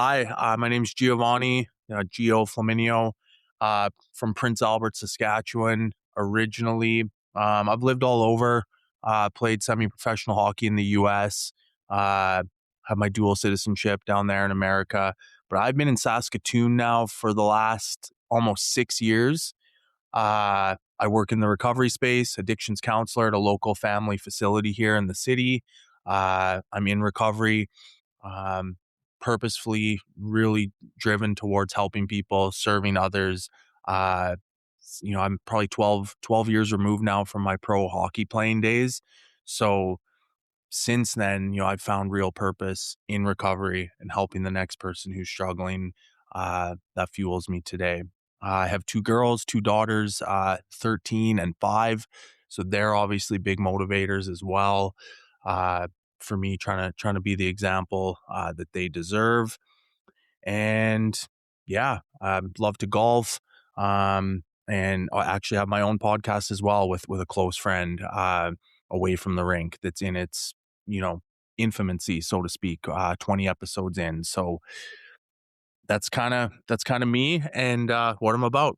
Hi, my name's Giovanni, Gio Flamminio, from Prince Albert, Saskatchewan, originally. I've lived all over, played semi-professional hockey in the US, have my dual citizenship down there in America. But I've been in Saskatoon now for the last almost 6 years. I work in the recovery space, addictions counselor at a local family facility here in the city. I'm in recovery, um, purposefully really driven towards helping people, serving others. Uh, I'm probably 12 years removed now from my pro hockey playing days. So since then, I've found real purpose in recovery and helping the next person who's struggling. That fuels me today. I have two girls, two daughters, 13 and 5. So they're obviously big motivators as well. Uh, for me, trying to be the example that they deserve. And yeah, I love to golf. And I actually have my own podcast as well with a close friend, away from the rink, that's in its, you know, infancy, so to speak, 20 episodes in. So that's kind of me and what I'm about.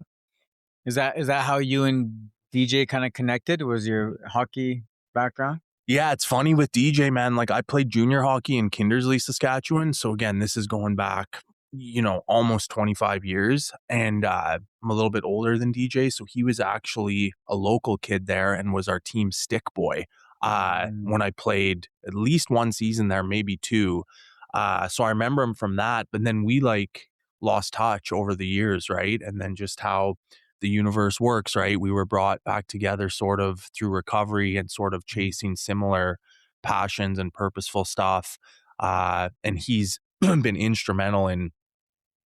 Is that how you and DJ kind of connected? Was your hockey background? Yeah, it's funny with DJ, man. Like, I played junior hockey in Kindersley, Saskatchewan. So again, this is going back, almost 25 years. And I'm a little bit older than DJ. So he was actually a local kid there and was our team stick boy when I played at least one season there, maybe two. So I remember him from that. But then we lost touch over the years, right? And then just how the universe works, right? We were brought back together sort of through recovery and sort of chasing similar passions and purposeful stuff. And he's been instrumental in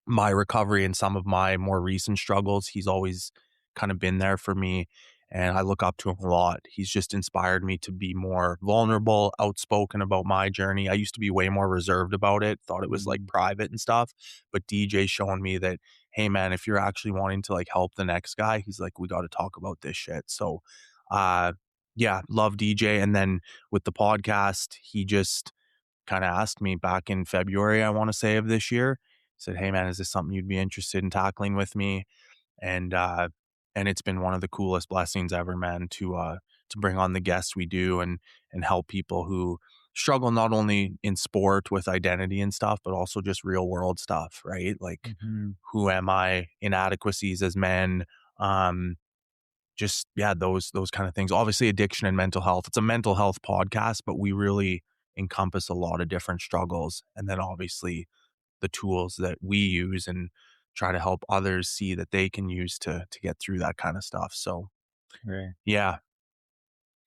my recovery and some of my more recent struggles. He's always kind of been there for me, and I look up to him a lot. He's just inspired me to be more vulnerable, outspoken about my journey. I used to be way more reserved about it, thought it was like Mhm. private and stuff, but DJ showing me that, hey man, if you're actually wanting to like help the next guy, he's like, we got to talk about this shit. So, uh, yeah, love DJ. And then with the podcast, he just kind of asked me back in February, I want to say, of this year. Said, "Hey man, is this something you'd be interested in tackling with me?" And and it's been one of the coolest blessings ever, man, to bring on the guests we do and help people who struggle not only in sport with identity and stuff, but also just real world stuff, right? Like, Mhm. who am I? Inadequacies as men. Um, just yeah, those kind of things. Obviously, addiction and mental health. It's a mental health podcast, but we really encompass a lot of different struggles. And then obviously the tools that we use and try to help others see that they can use to get through that kind of stuff. So Right. yeah.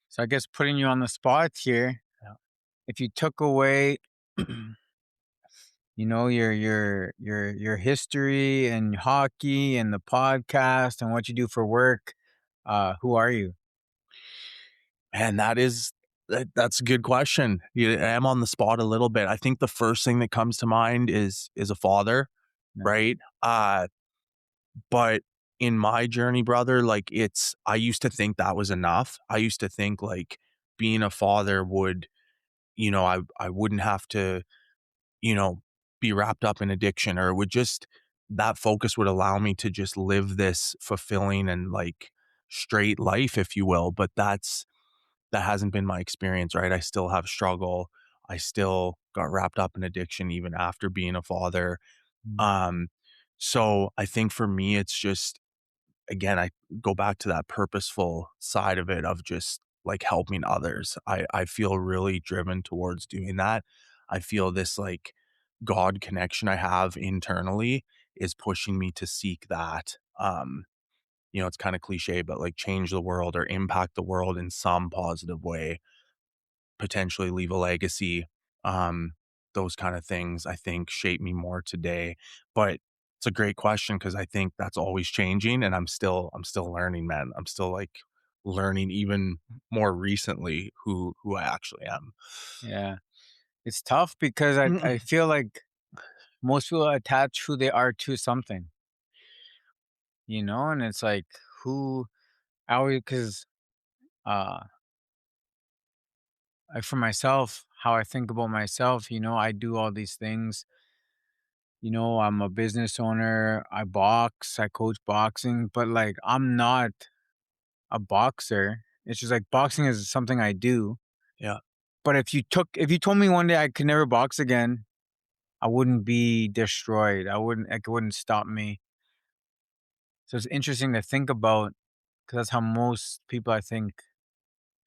So I guess putting you on the spot here, Yeah. if you took away, your history and hockey and the podcast and what you do for work, who are you? And that's a good question. Yeah, I am on the spot a little bit. I think the first thing that comes to mind is a father, Yeah. right? But in my journey, brother, like, I used to think that was enough. I used to think like being a father would, I wouldn't have to, you know, be wrapped up in addiction, or it would just, that focus would allow me to just live this fulfilling and like straight life, if you will. But that hasn't been my experience, right? I still have struggle. I still got wrapped up in addiction even after being a father. Mm. Um, so I think for me, it's just, again, I go back to that purposeful side of it, of just like helping others. I feel really driven towards doing that. I feel this like God connection I have internally is pushing me to seek that. It's kind of cliche, but like change the world or impact the world in some positive way, potentially leave a legacy. Um, those kind of things I think shape me more today. But it's a great question because I think that's always changing, and I'm still learning, man. I'm still like learning even more recently who I actually am. Yeah. It's tough because I feel like most people attach who they are to something, and it's like who I always because uh for myself, how I think about myself, I do all these things you know, I'm a business owner, I box, I coach boxing, but like I'm not a boxer. It's just like boxing is something I do. Yeah, But if you told me one day I could never box again, I wouldn't be destroyed. It wouldn't stop me. So it's interesting to think about because that's how most people I think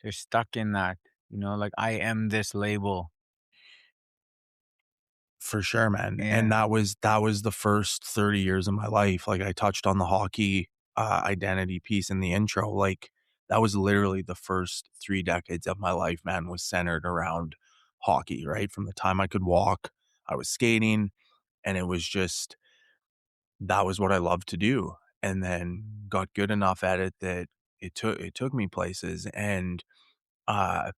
they're stuck in that, you know, like I am this label. for sure, man. And Yeah. that was the first 30 years of my life. Like I touched on the hockey identity piece in the intro. Like that was literally the first 3 decades of my life, man, was centered around hockey, right? From the time I could walk, I was skating, and it was just that was what I loved to do. And then Mm, got good enough at it that it took me places. And uh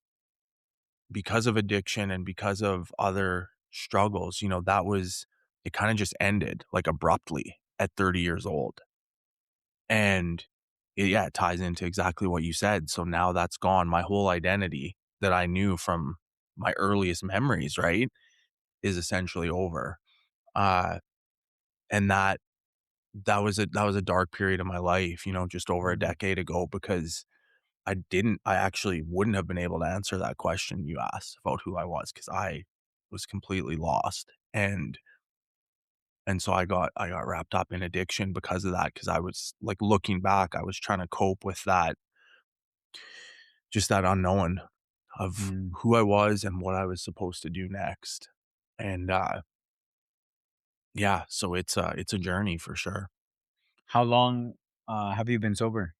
because of addiction and because of other struggles, that was it kind of just ended like abruptly at 30 years old. And yeah, it ties into exactly what you said. So now that's gone. My whole identity that I knew from my earliest memories, right, is essentially over. Uh, and that was a dark period of my life, just over a mm, decade ago because I actually wouldn't have been able to answer that question you asked about who I was because I was completely lost. And so I got wrapped up in addiction because of that, because I was like looking back, I was trying to cope with that, just that unknown of mm. who I was and what I was supposed to do next. And yeah, so it's a journey for sure. How long have you been sober?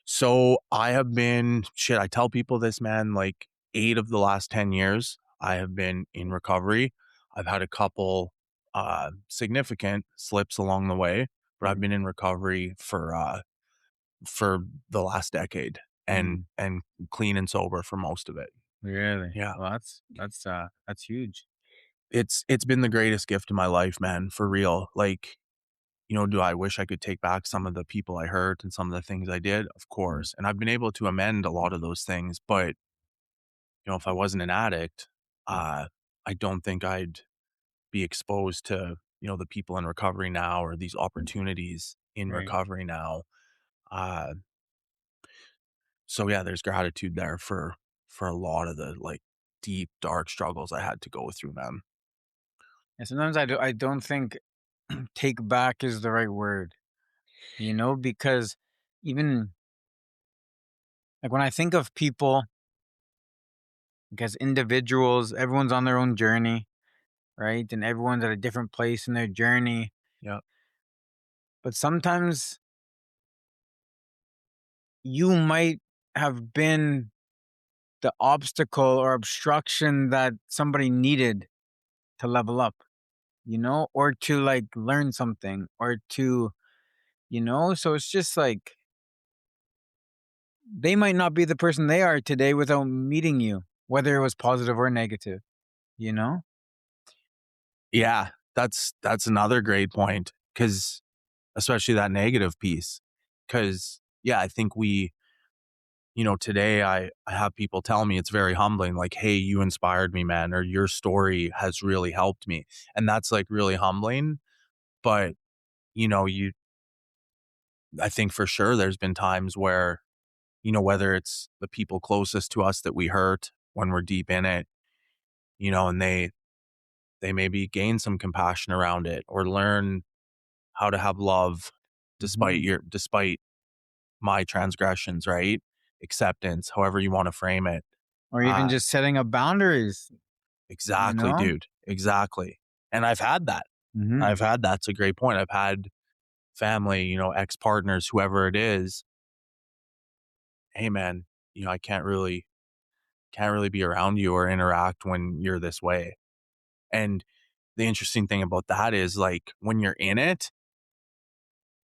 So I have been shit, I tell people this, man, like 8 of the last 10 years, I have been in recovery. I've had a couple significant slips along the way, but I've Mm, been in recovery for the last decade and mm. and clean and sober for most of it. Really? Yeah. Well, that's huge. It's been the greatest gift of my life, man, for real. Like, do I wish I could take back some of the people I hurt and some of the things I did? Of Mm, course. And I've been able to amend a lot of those things, but if I wasn't an addict, uh, I don't think I'd be exposed to, the people in recovery now or these opportunities in right. recovery now. Uh, so yeah, there's gratitude there for a lot of the like deep, dark struggles I had to go through, man. And sometimes I don't think take back is the right word, you know, because even like when I think of people, like as individuals, everyone's on their own journey, right? And everyone's at a different place in their journey. Yeah. But sometimes you might have been the obstacle or obstruction that somebody needed to level up, you know, or to like learn something or to, you know, so it's just like they might not be the person they are today without meeting you, whether it was positive or negative, you know? Yeah. That's another great point. Cause especially that negative piece. Cause yeah, I think today I have people tell me it's very humbling, like, "Hey, you inspired me, man," or "Your story has really helped me." And that's, like, really humbling, but, you I think for sure there's been times where, whether it's the people closest to us that we hurt when we're deep in it, and they maybe gain some compassion around it or learn how to have love Hmm. despite my transgressions, right? Acceptance, however you wanna frame it. Or even Uh just setting up boundaries, you Exactly, know? dude. Exactly. And I've had that. Hmm. That's a great point. I've had family, ex-partners, whoever it is, "Hey, man, I can't really be around you or interact when you're this way." And the interesting thing about that is, like, when you're in it,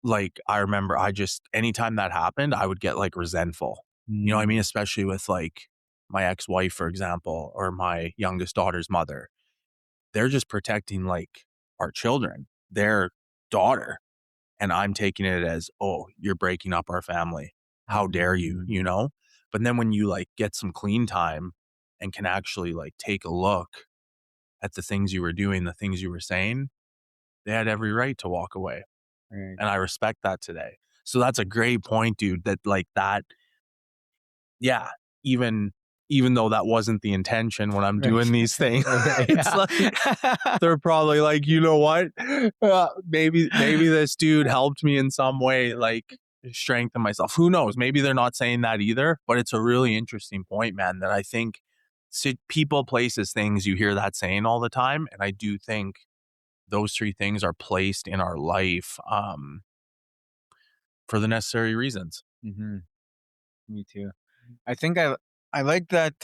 like, I remember I just anytime that happened, I would get, like, resentful. You know what I Mm, mean? Especially with, like, my ex-wife, for example, or my youngest daughter's mother. They're just protecting, like, our children, their daughter, and I'm taking it as, "Oh, you're breaking up our family. How dare you?" mm, You know? But then when you, like, get some clean time and can actually, like, take a look at the things you were doing, the things you were saying, they had every right to walk away. Right. And I respect that today. So that's a great point, dude, that like that, yeah, even even though that wasn't the intention when I'm Right. doing these things, Right. it's Yeah. like they're probably like, you know what? Maybe this dude helped me in some way, like strengthen myself. Who knows? Maybe they're not saying that either, but it's a really interesting point, man, that I think people, places, things, you hear that saying all the time. And I do think those three things are placed in our life for the necessary reasons. Hmm. Me too. I think I like that.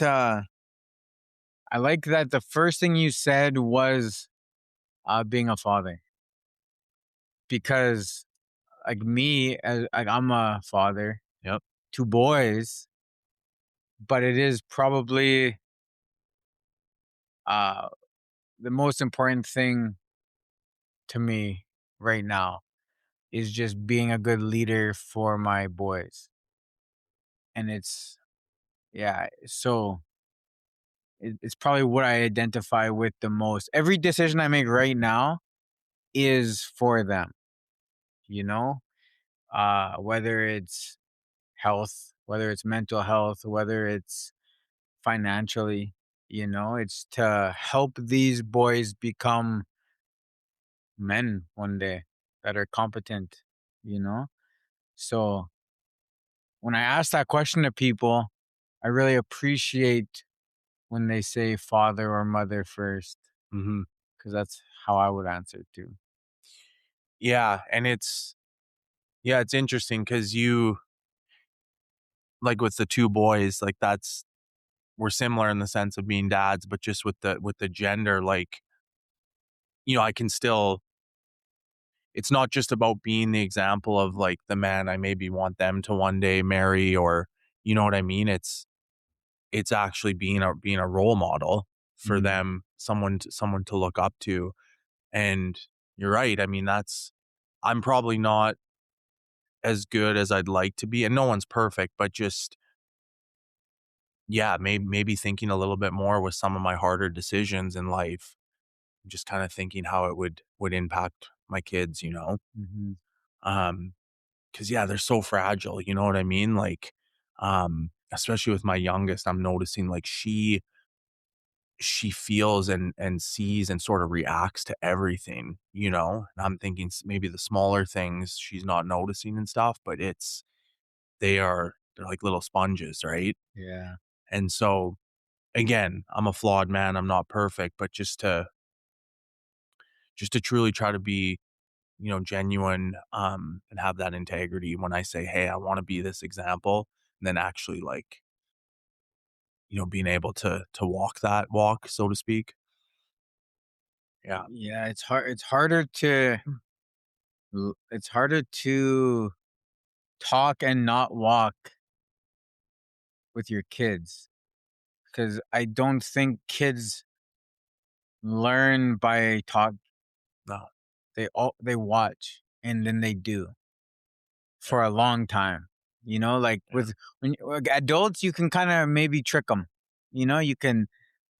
I like that the first thing you said was being a father, because like me, as like I'm a father, Yep. 2 boys, but it is probably uh the most important thing to me right now is just being a good leader for my boys. And it's, yeah, so it's probably what I identify with the most. Every decision I make right now is for them, you know, whether it's health, whether it's mental health, whether it's financially, it's to help these boys become men one day that are competent, you know? So when I ask that question to people, I really appreciate when they say father or mother first, Hmm. because that's how I would answer too. Yeah. And it's interesting because you, like with the two boys, like we're similar in the sense of being dads, but just with the gender, like, I can still, it's not just about being the example of like the man I maybe want them to one day marry, or you know what I mean? It's actually being a role model for Mhm. them, someone to look up to. And you're right. I mean, I'm probably not as good as I'd like to be, and no one's perfect, but just, yeah, maybe thinking a little bit more with some of my harder decisions in life, just kind of thinking how it would impact my kids, Mhm. um because yeah, they're so fragile, you know what I mean? Like, especially with my youngest, I'm noticing like she feels and sees and sort of reacts to everything, and I'm thinking maybe the smaller things she's not noticing and stuff, but they're like little sponges, right? Yeah. And so again, I'm a flawed man, I'm not perfect, but just to truly try to be, genuine, and have that integrity when I say, hey, I want to be this example, and then actually like, being able to walk that walk, so to speak. Yeah. Yeah, it's hard. It's harder to talk and not walk with your kids, because I don't think kids learn by talk. No. They watch and then they do Yeah. for a long time. Like Yeah. like adults, you can kind of maybe trick them. You can.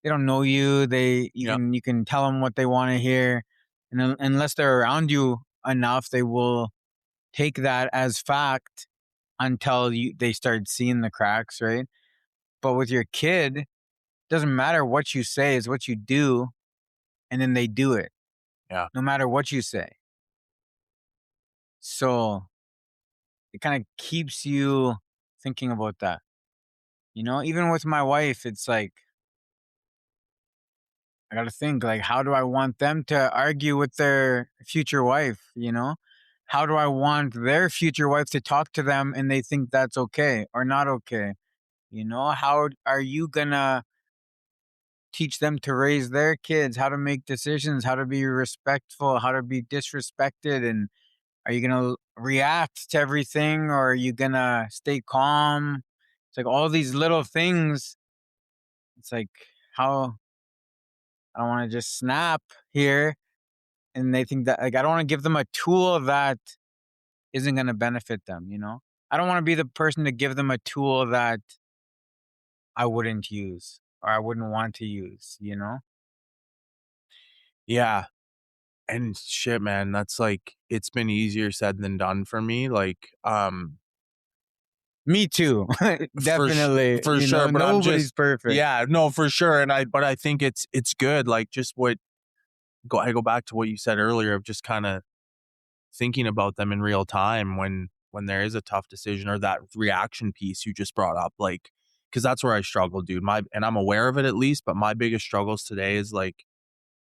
They don't know you. Yeah. You can tell them what they want to hear, and unless they're around you enough, they will take that as fact until they start seeing the cracks, right? But with your kid, doesn't matter what you say, it's what you do, and then they do it, Yeah. no matter what you say. So it kind of keeps you thinking about that. Even with my wife, it's like I got to think, like, how do I want them to argue with their future wife? How do I want their future wife to talk to them and they think that's okay or not okay? How are you gonna teach them to raise their kids, how to make decisions, how to be respectful, how to be disrespected? And are you going to react to everything, or are you going to stay calm? It's like all these little things. It's like, how I don't want to just snap here. And they think that, like, I don't want to give them a tool that isn't going to benefit them. I don't want to be the person to give them a tool that I wouldn't use or I wouldn't want to use. Yeah. and shit, man, that's like it's been easier said than done for me. Like, Me too. for sh- Definitely. for sure. But I'm Nobody's just, perfect. yeah, no, for sure. But I think it's good. Like, just what I go back to what you said earlier of just kind of thinking about them in real time when there is a tough decision, or that reaction piece you just brought up, like, because that's where I struggle, dude. And I'm aware of it at least, but my biggest struggles today is like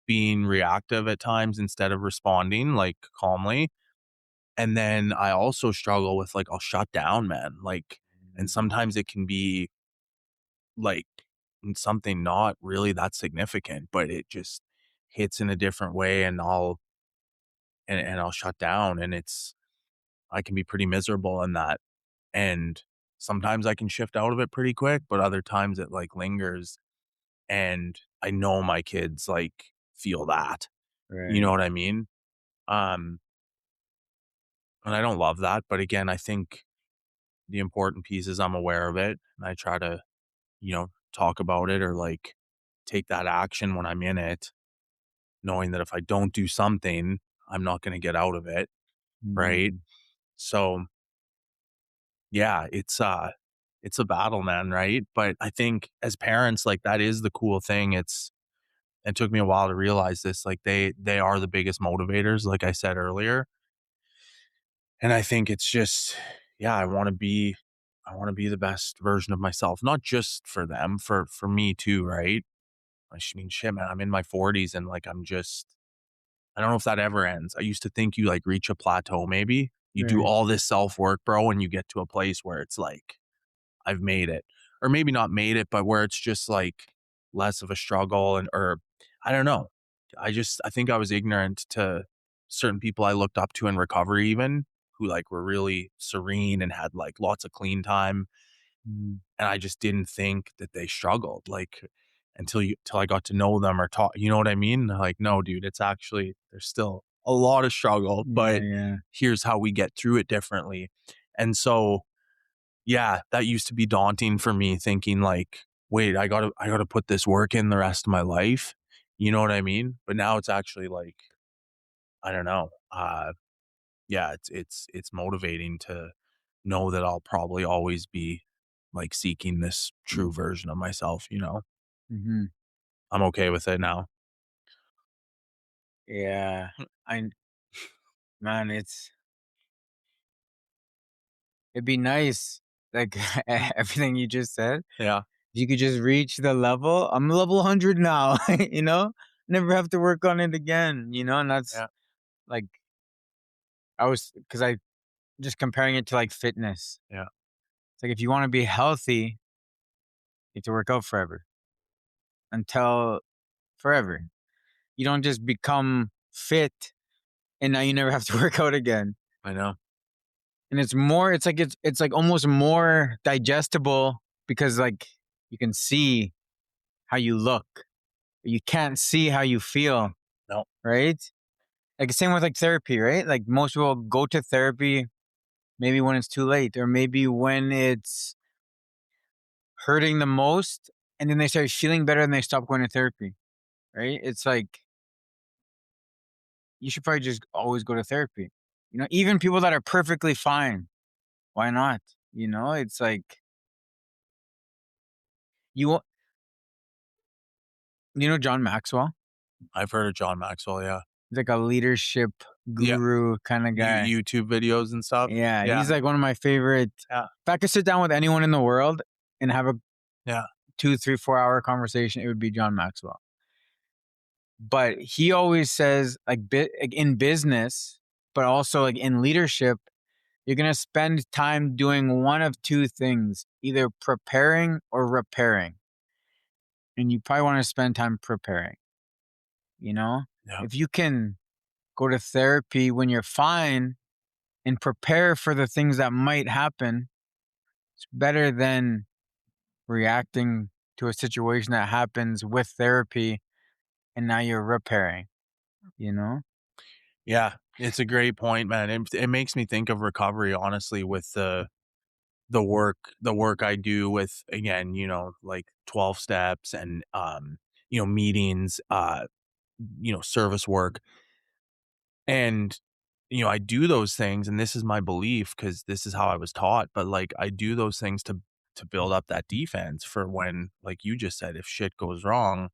being reactive at times instead of responding like calmly. And then I also struggle with like I'll shut down, man. Like, and Mhm. sometimes it can be like something not really that significant, but it just hits in a different way, and I'll shut down, and I can be pretty miserable in that. And sometimes I can shift out of it pretty quick, but other times it like lingers, and I know my kids like feel that. You know Right. what I mean? Um, and I don't love that, but again, I think the important piece is I'm aware of it, and I try to, talk about it, or like take that action when I'm in it, knowing that if I don't do something, I'm not going to get out of it, right? Mhm. So, yeah, it's a battle, man, right? But I think as parents, like that is the cool thing. It took me a while to realize this. Like they are the biggest motivators, like I said earlier. And I think it's just, yeah, I want to be the best version of myself, not just for them, for me too, right? Mean, shit, man, I'm in my 40s, and like I don't know if that ever ends. I used to think you like reach a plateau, maybe. You do Right. all this self-work, bro, and you get to a place where it's like, I've made it. Or maybe not made it, but where it's just like less of a struggle, and or I don't know. I think I was ignorant to certain people I looked up to in recovery, even, who like were really serene and had like lots of clean time, Mhm. and I just didn't think that they struggled, like, till I got to know them or talk, you know what I mean? Like, no, dude, it's actually there's still a lot of struggle, Yeah, but yeah. here's how we get through it differently. And so, yeah, that used to be daunting for me, thinking like, wait, I gotta put this work in the rest of my life. You know what I mean? But now it's actually like, I don't know. Yeah, it's motivating to know that I'll probably always be like seeking this true version of myself, you know? Mhm. I'm okay with it now. Yeah. I Man, it'd be nice, like, everything you just said, Yeah, if you could just reach the level. I'm level 100 now, you know? Never have to work on it again, and that's, yeah, like, because I just comparing it to, like, fitness. yeah. It's like if you wanna be healthy, you have to work out forever, until forever. You don't just become fit and now you never have to work out again. I know. And it's like almost more digestible because, like, you can see how you look. You can't see how you feel, No, right? Like, same with like therapy, right? Like, most people go to therapy maybe when it's too late, or maybe when it's hurting the most, and then they start feeling better and they stop going to therapy, right? It's like, you should probably just always go to therapy. Even people that are perfectly fine, why not? It's like, you John Maxwell? I've heard of John Maxwell, yeah. He's like a leadership Yeah, guru kind of guy. YouTube videos and stuff. Yeah, Yeah, he's like one of my favorite. yeah, If I could sit down with anyone in the world and have a yeah, 2, 3, 4 hour conversation, it would be John Maxwell. But he always says, like in business, but also like in leadership, you're gonna spend time doing one of two things, either preparing or repairing. And you probably want to spend time preparing, you know? yeah. If you can go to therapy when you're fine and prepare for the things that might happen, it's better than reacting to a situation that happens with therapy and now you're repairing, you know? Yeah, it's a great point, man. It makes me think of recovery, honestly, with the work I do with, again, like 12 steps, and meetings, service work. And, I do those things, and this is my belief because this is how I was taught, but, like, I do those things to build up that defense for when, like you just said, if shit goes wrong,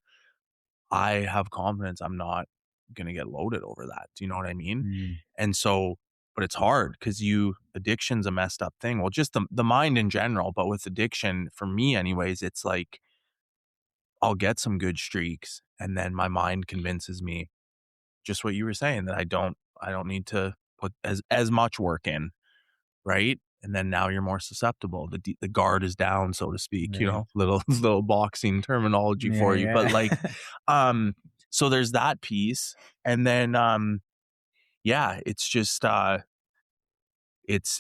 I have confidence I'm not gonna get loaded over that. Do you know what I mean? Mm, And so but it's hard because addiction's a messed up thing. Well, just the mind in general, but with addiction, for me anyways, it's like I'll get some good streaks, and then my mind convinces me, just what you were saying, that I don't need to put as much work in, right? And then now you're more susceptible. The guard is down, so to speak, right. little little boxing terminology Yeah, for you. But yeah. like, um, so there's that piece. And then yeah, it's just it's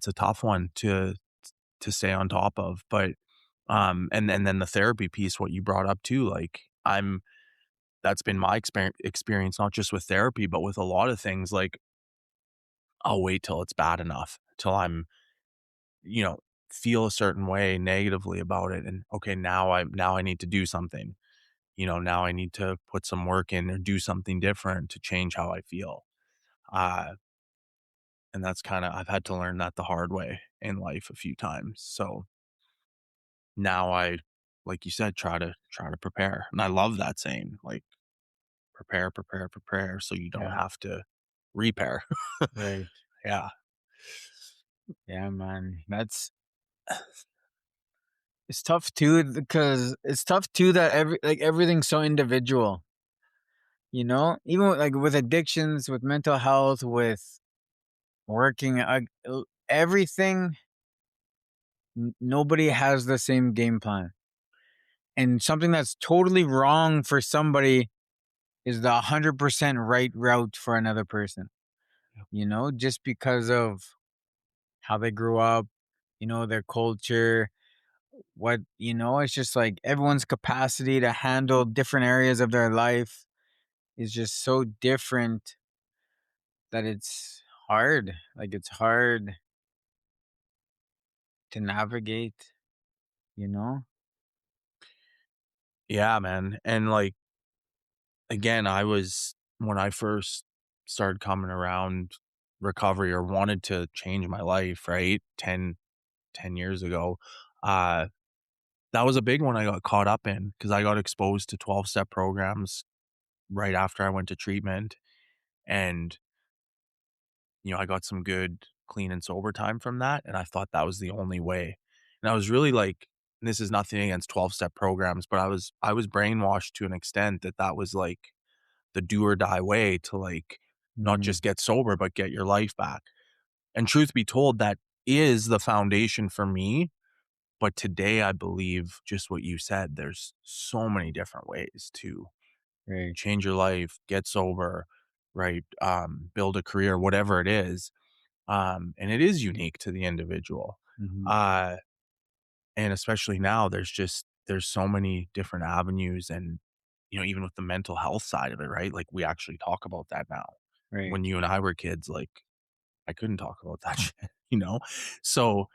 a tough one to stay on top of. But and then the therapy piece, what you brought up too, like that's been my experience, not just with therapy, but with a lot of things. Like, I'll wait till it's bad enough, till I'm, you know, feel a certain way negatively about it. And okay, now I need to do something. Now I need to put some work in or do something different to change how I feel. Uh, and that's kind of, I've had to learn that the hard way in life a few times. So now like you said, try to prepare. And I love that saying, like, prepare, prepare, prepare, so you don't Yeah, have to repair. right. Yeah. Yeah, man. It's tough too because it's tough too that everything's so individual, you know? Even with, like with addictions, with mental health, with working, everything, nobody has the same game plan. And something that's totally wrong for somebody is the 100% right route for another person, just because of how they grew up, their culture, it's just like everyone's capacity to handle different areas of their life is just so different that it's hard. Like it's hard to navigate, you know? Yeah, man. And like, again, when I first started coming around recovery or wanted to change my life, right? 10 years ago, uh, that was a big one I got caught up in because I got exposed to 12-step programs right after I went to treatment. And, I got some good clean and sober time from that. And I thought that was the only way. And I was really like, and this is nothing against 12-step programs, but I was brainwashed to an extent that that was like the do or die way to, like, not Mm, just get sober, but get your life back. And truth be told, that is the foundation for me. But today, I believe just what you said, there's so many different ways to right. change your life, get sober, right? Build a career, whatever it is. And it is unique to the individual. Hmm. Uh, and especially now, there's so many different avenues. And, even with the mental health side of it, right? Like, we actually talk about that now. Right. When you and I were kids, like, I couldn't talk about that shit, you know? So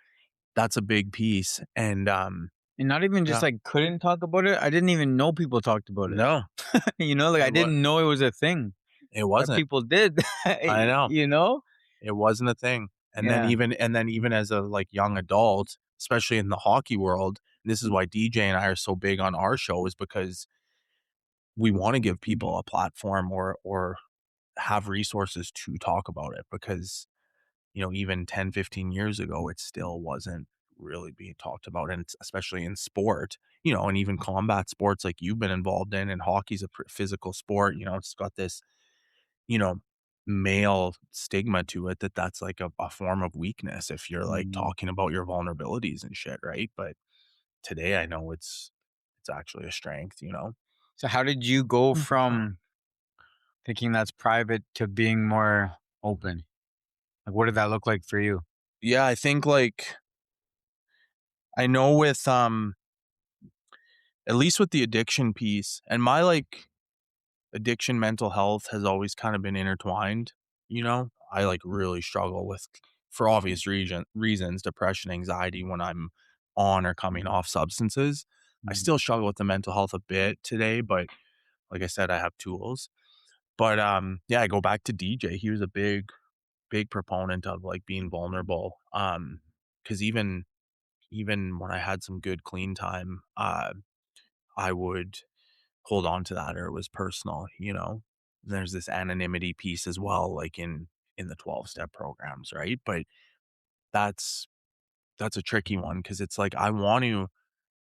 that's a big piece. And And not even just yeah, like couldn't talk about it. I didn't even know people talked about it. no, Like I it was didn't know it was a thing it that wasn't. people did. I know. you know? It wasn't a thing. Yeah. And then even as a, like, young adult, especially in the hockey world, and this is why DJ and I are so big on our show, is because we wanna give people a platform or have resources to talk about it because, even 10, 15 years ago, it still wasn't really being talked about, and it's especially in sport, and even combat sports like you've been involved in, and hockey's a physical sport, it's got this, you know, male stigma to it that that's like a form of weakness if you're like Mhm. talking about your vulnerabilities and shit, right? But today I know it's actually a strength. So how did you go from thinking that's private to being more open? Like what did that look like for you? Yeah, I think, like, I know with at least with the addiction piece and my, like, addiction mental health has always kind of been intertwined. I, like, really struggle with, for obvious reasons, depression, anxiety when I'm on or coming off substances. I Mm, still struggle with the mental health a bit today, but like I said, I have tools. But yeah, I go back to DJ. He was a big proponent of like being vulnerable. Because even when I had some good clean time, I would hold on to that or it was personal, you know? There's this anonymity piece as well, like in the 12-step programs, right? But that's that's a tricky one because it's like I want to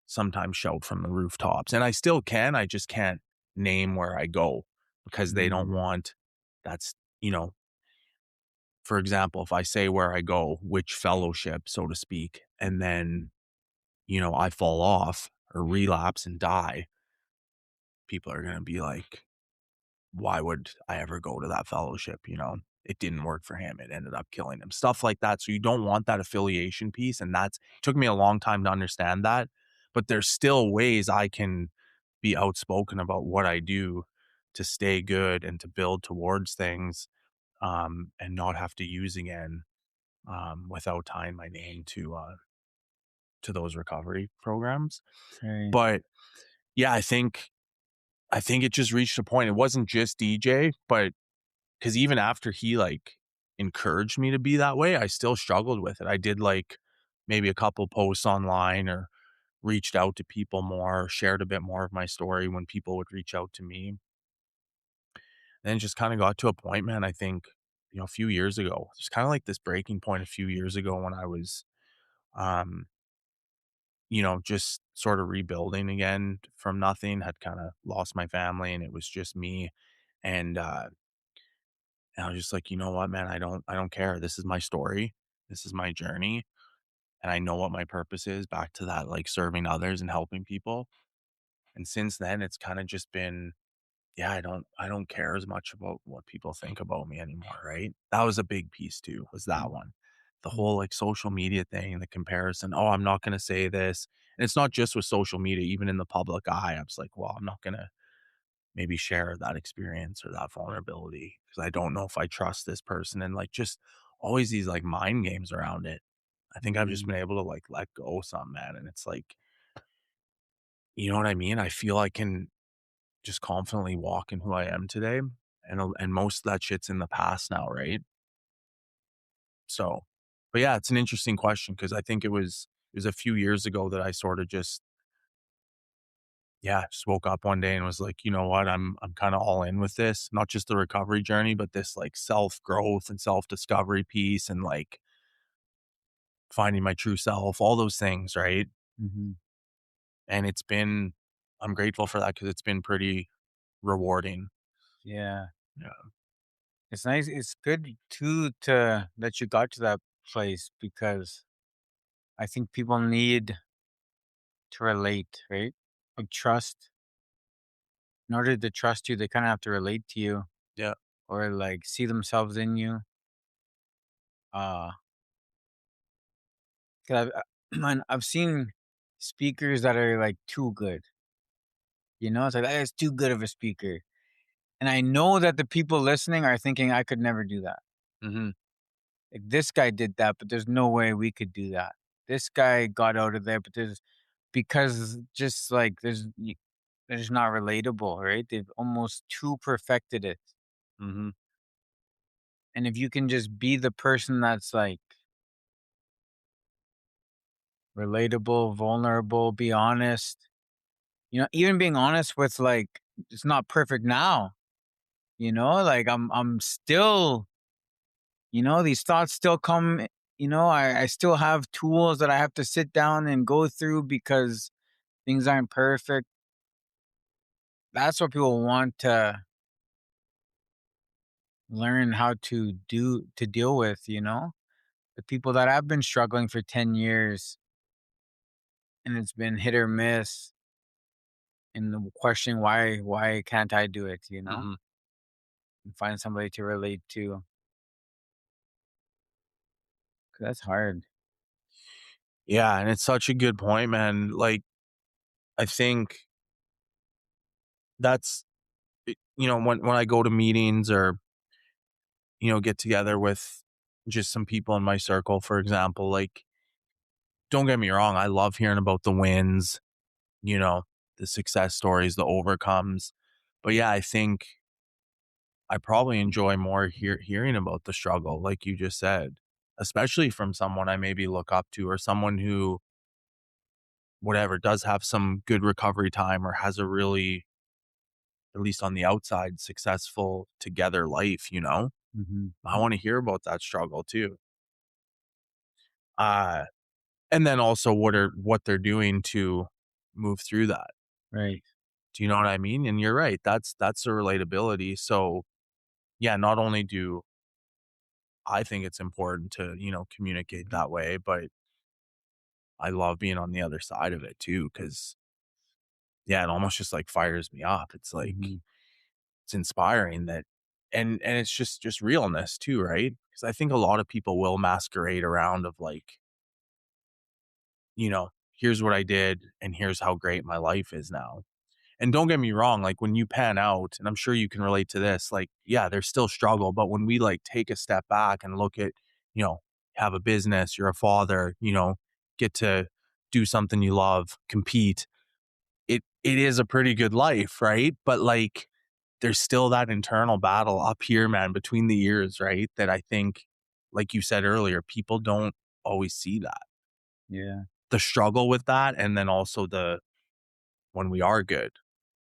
sometimes shout from the rooftops and I still can. I just can't name where I go because they don't Mm, want that's, you know, for example, if I say where I go, which fellowship, so to speak, and then, you know, I fall off or relapse and die, people are going to be like, why would I ever go to that fellowship? You know, it didn't work for him. It ended up killing him. Stuff like that. So you don't want that affiliation piece. And that's took me a long time to understand that. But there's still ways I can be outspoken about what I do to stay good and to build towards things and not have to use again without tying my name to those recovery programs. right. But yeah, I think it just reached a point. It wasn't just DJ, but because even after he, like, encouraged me to be that way, I still struggled with it. I did, like, maybe a couple posts online or reached out to people more, shared a bit more of my story when people would reach out to me. Then it just kinda got to a point, man, I think, you know, a few years ago. It's kinda like this breaking point a few years ago when I was, um, you know, just sort of rebuilding again from nothing, had kinda lost my family, and it was just me, and, and I was just like, "You know what, man? I don't care. This is my story. This is my journey, and I know what my purpose is." Back to that, like, serving others and helping people. And since then, it's kinda just been, yeah, I don't care as much about what people think about me anymore, right? That was a big piece too, was that one. The Mm, whole, like, social media thing, the comparison, "Oh, I'm not gonna say this." And it's not just with social media, even in the public eye, I was like, "Well, I'm not gonna maybe share that experience or that vulnerability because I don't know if I trust this person," and, like, just always these, like, mind games around it. I think I've just mm, been able to, like, let go some, man, and it's like, you know what I mean? I feel I can just confidently walk in who I am today, and most of that shit's in the past now, right? So but yeah, it's an interesting question because I think it was a few years ago that I sorta just yeah, just woke up one day and was like, "You know what? I'm kinda all in with this." Not just the recovery journey, but this, like, self-growth and self-discovery piece and, like, finding my true self, all those things, right? mhm. And it's been I'm grateful for that because 'cause it's been pretty rewarding. Yeah. Yeah. It's nice. It's good too to that you got to that place because I think people need to relate, right? Like trust. In order to trust you, they kind of have to relate to you Yeah. or like see themselves in you. Uh, 'Cause man, I've seen speakers that are like too good. You know, it's like that is too good of a speaker, and I know that the people listening are thinking I could never do that. Mhm. Like this guy did that, but there's no way we could do that. This guy got out of there, but there's because just like they're just not relatable, right? They've almost too perfected it. Mhm. And if you can just be the person that's like relatable, vulnerable, be honest, you know, even being honest with like it's not perfect now, you know, like I'm still, you know, these thoughts still come, you know, I still have tools that I have to sit down and go through because things aren't perfect. That's what people want to learn how to do to deal with, you know? The people that have been struggling for 10 years and it's been hit or miss and questioning why can't I do it, you know? Mhm. And find somebody to relate to. 'Cause that's hard. Yeah, and it's such a good point, man. Like, I think that's you know, when I go to meetings or, you know, get together with just some people in my circle, for example, like, don't get me wrong, I love hearing about the wins, you know, the success stories, the overcomes. But yeah, I think I probably enjoy more hearing about the struggle, like you just said, especially from someone I maybe look up to or someone who, whatever, does have some good recovery time or has a really, at least on the outside, successful together life, you know? Mhm. I wanna hear about that struggle too. Uh, and then also what they're doing to move through that. Right. Do you know what I mean? And you're right, that's the relatability. So, yeah, not only do I think it's important to, communicate that way, but I love being on the other side of it too, because yeah, it almost just, like, fires me up. It's like Mhm. it's inspiring that and it's just realness too, right? Because I think a lot of people will masquerade around of, like, "Here's what I did, and here's how great my life is now." And don't get me wrong, like, when you pan out, and I'm sure you can relate to this, like, yeah, there's still struggle, but when we, like, take a step back and look at, you know, have a business, you're a father, get to do something you love, compete, it is a pretty good life, right? But, like, there's still that internal battle up here, man, between the ears, right? That I think, like you said earlier, people don't always see that. Yeah. The struggle with that, and then also the when we are good.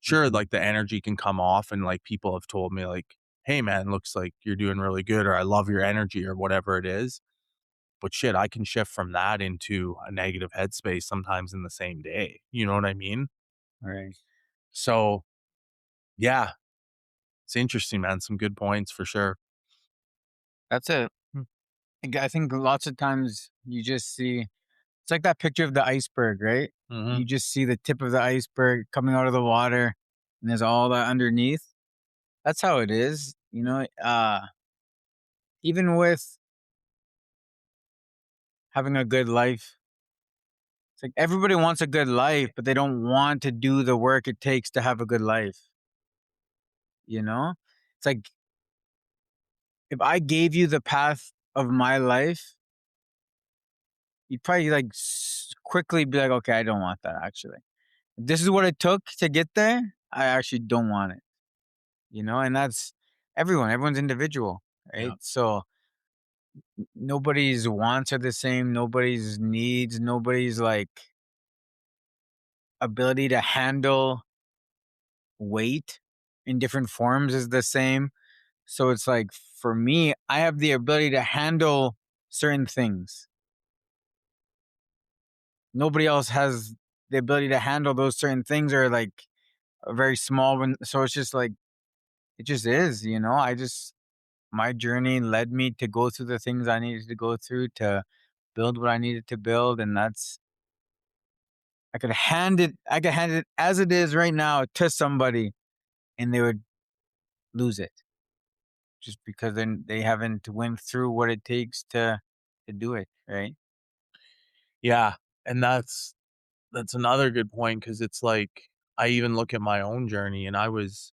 Sure, Mhm. like, the energy can come off, and, like, people have told me, like, "Hey, man, looks like you're doing really good," or "I love your energy," or whatever it is. But shit, I can shift from that into a negative headspace sometimes in the same day. You know what I mean? Right. So, yeah, it's interesting, man. Some good points for sure. That's it. I think lots of times you just see it's like that picture of the iceberg, right? Mhm. You just see the tip of the iceberg coming out of the water, and there's all that underneath. That's how it is, even with having a good life, it's like everybody wants a good life, but they don't want to do the work it takes to have a good life, you know? It's like if I gave you the path of my life, you'd probably like quickly be like, okay, I don't want that actually. If this is what it took to get there, I actually don't want it, and that's everyone's individual, right? Yeah. So nobody's wants are the same, nobody's needs, nobody's like ability to handle weight in different forms is the same. So it's like for me, I have the ability to handle certain things. Nobody else has the ability to handle those certain things or like a very small one. So it's just like it just is, I just my journey led me to go through the things I needed to go through to build what I needed to build. And that's I could hand it as it is right now to somebody and they would lose it just because then they haven't went through what it takes to do it, right? Yeah, and that's another good point because it's like, I even look at my own journey, and I was,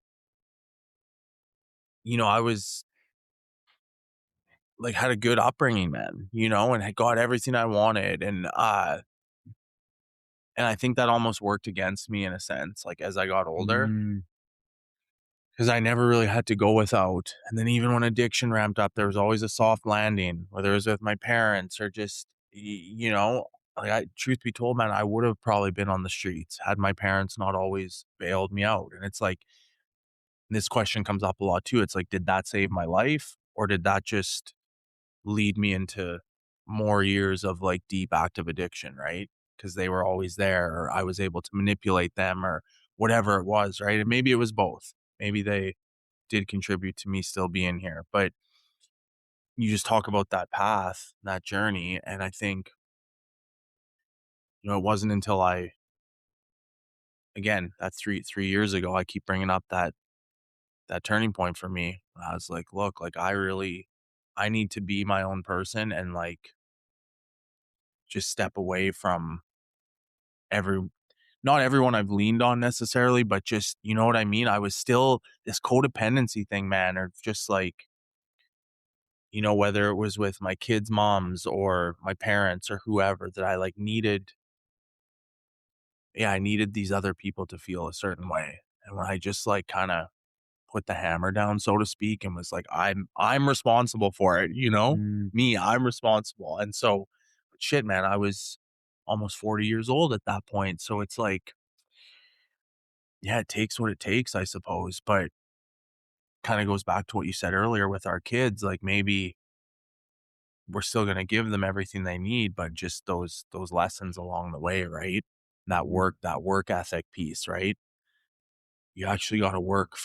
like, had a good upbringing, man, and had got everything I wanted, and I think that almost worked against me in a sense, like, as I got older, Mm, because I never really had to go without, and then even when addiction ramped up, there was always a soft landing, whether it was with my parents or just, like, truth be told, man, I would have probably been on the streets had my parents not always bailed me out, and it's like, this question comes up a lot too, it's like, did that save my life, or did that just lead me into more years of, like, deep active addiction, right? Because they were always there, or I was able to manipulate them, or whatever it was, right? And maybe it was both. Maybe they did contribute to me still being here, but you just talk about that path, that journey, and I think, it wasn't until again, that 3 years ago, I keep bringing up that turning point for me. I was like, "Look, like, I need to be my own person and, like, just step away from every not everyone I've leaned on necessarily, but just, you know what I mean? I was still this codependency thing, man, or just like, whether it was with my kids' moms or my parents or whoever that I like needed, yeah, I needed these other people to feel a certain way. And when I just like kind of put the hammer down, so to speak, and was like, I'm responsible for it, you know? Mm, Me, I'm responsible. And so, shit, man, I was almost 40 years old at that point. So it's like, yeah, it takes what it takes, I suppose. But kind of goes back to what you said earlier with our kids. Like maybe we're still gonna give them everything they need, but just those lessons along the way, right? mm, That work ethic piece, right? You actually gotta work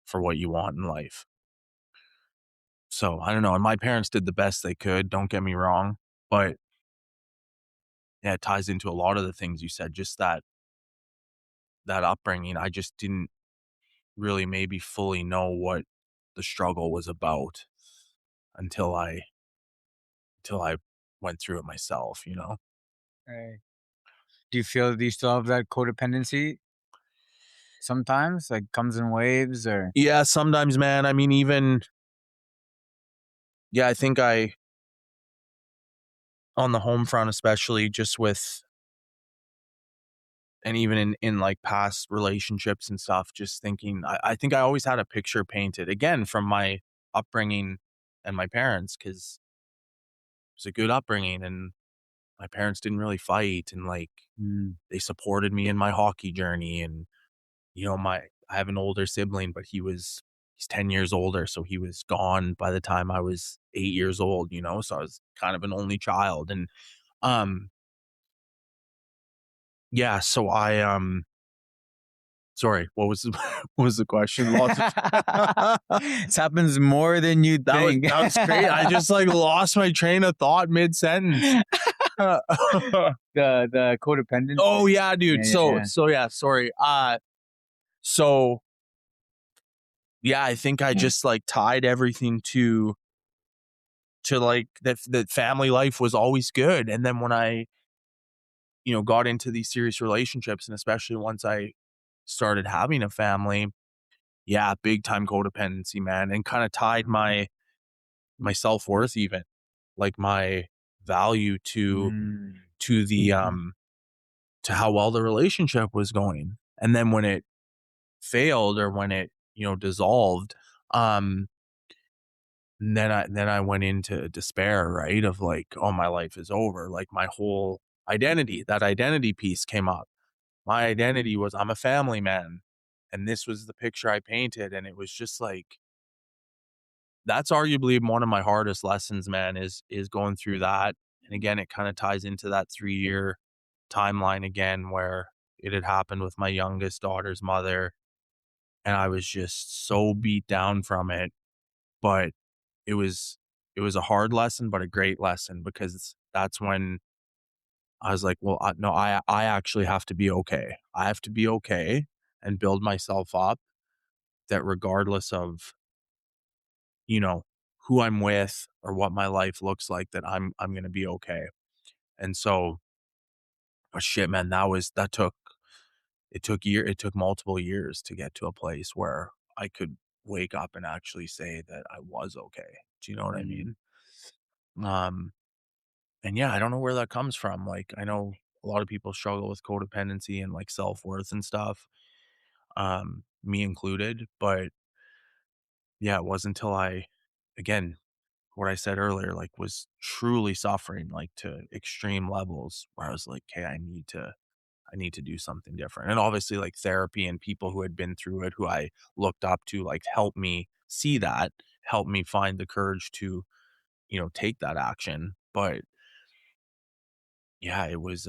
for what you want in life. So I don't know. And my parents did the best they could, don't get me wrong. But yeah, it ties into a lot of the things you said, just that upbringing. I just didn't really maybe fully know what the struggle was about until I went through it myself, you know? right. Do you still have that codependency sometimes? Like comes in waves or Yeah, sometimes, man. I mean, even yeah, I think I on the home front, especially just with and even in like past relationships and stuff, just thinking I think I always had a picture painted again from my upbringing and my parents because it was a good upbringing and my parents didn't really fight and like mm, they supported me in my hockey journey and you know my I have an older sibling but he's 10 years older so he was gone by the time I was 8 years old, you know, so I was kind of an only child and um yeah, so I sorry, what was the what was the question? Lost of this happens more than you think. that was great. I just, like, lost my train of thought mid-sentence. The codependency. Oh, yeah, dude. Yeah, yeah, So yeah. so, yeah, sorry. So, yeah, I think I just, like, tied everything to, like, that family life was always good, and then when I, you know, got into these serious relationships, and especially once I started having a family, yeah, big time codependency, man, and kinda tied my self-worth even, like, my value Mm, to the, to how well the relationship was going. And then when it failed or when it, you know, dissolved, um, then I went into despair, right? Of like, oh, my life is over. Like my whole identity, that identity piece came up. My identity was I'm a family man. And this was the picture I painted. And it was just like that's arguably one of my hardest lessons, man, is going through that. And again, it kind of ties into that 3 year timeline again where it had happened with my youngest daughter's mother, and I was just so beat down from it. But it was it was a hard lesson, but a great lesson because that's when I was like, well, no, I actually have to be okay. I have to be okay and build myself up that regardless of you know who I'm with or what my life looks like, that I'm gonna be okay. And so, oh shit, man, that took it took multiple years to get to a place where I could wake up and actually say that I was okay. Do you know what I mm, mean? Um, and yeah, I don't know where that comes from. Like, I know a lot of people struggle with codependency and like self-worth and stuff, me included. But yeah, it wasn't until again, what I said earlier, like was truly suffering like to extreme levels where I was like, okay, I need to do something different. And obviously, like therapy and people who had been through it, who I looked up to, like help me see that, help me find the courage to, you know, take that action. But yeah, it was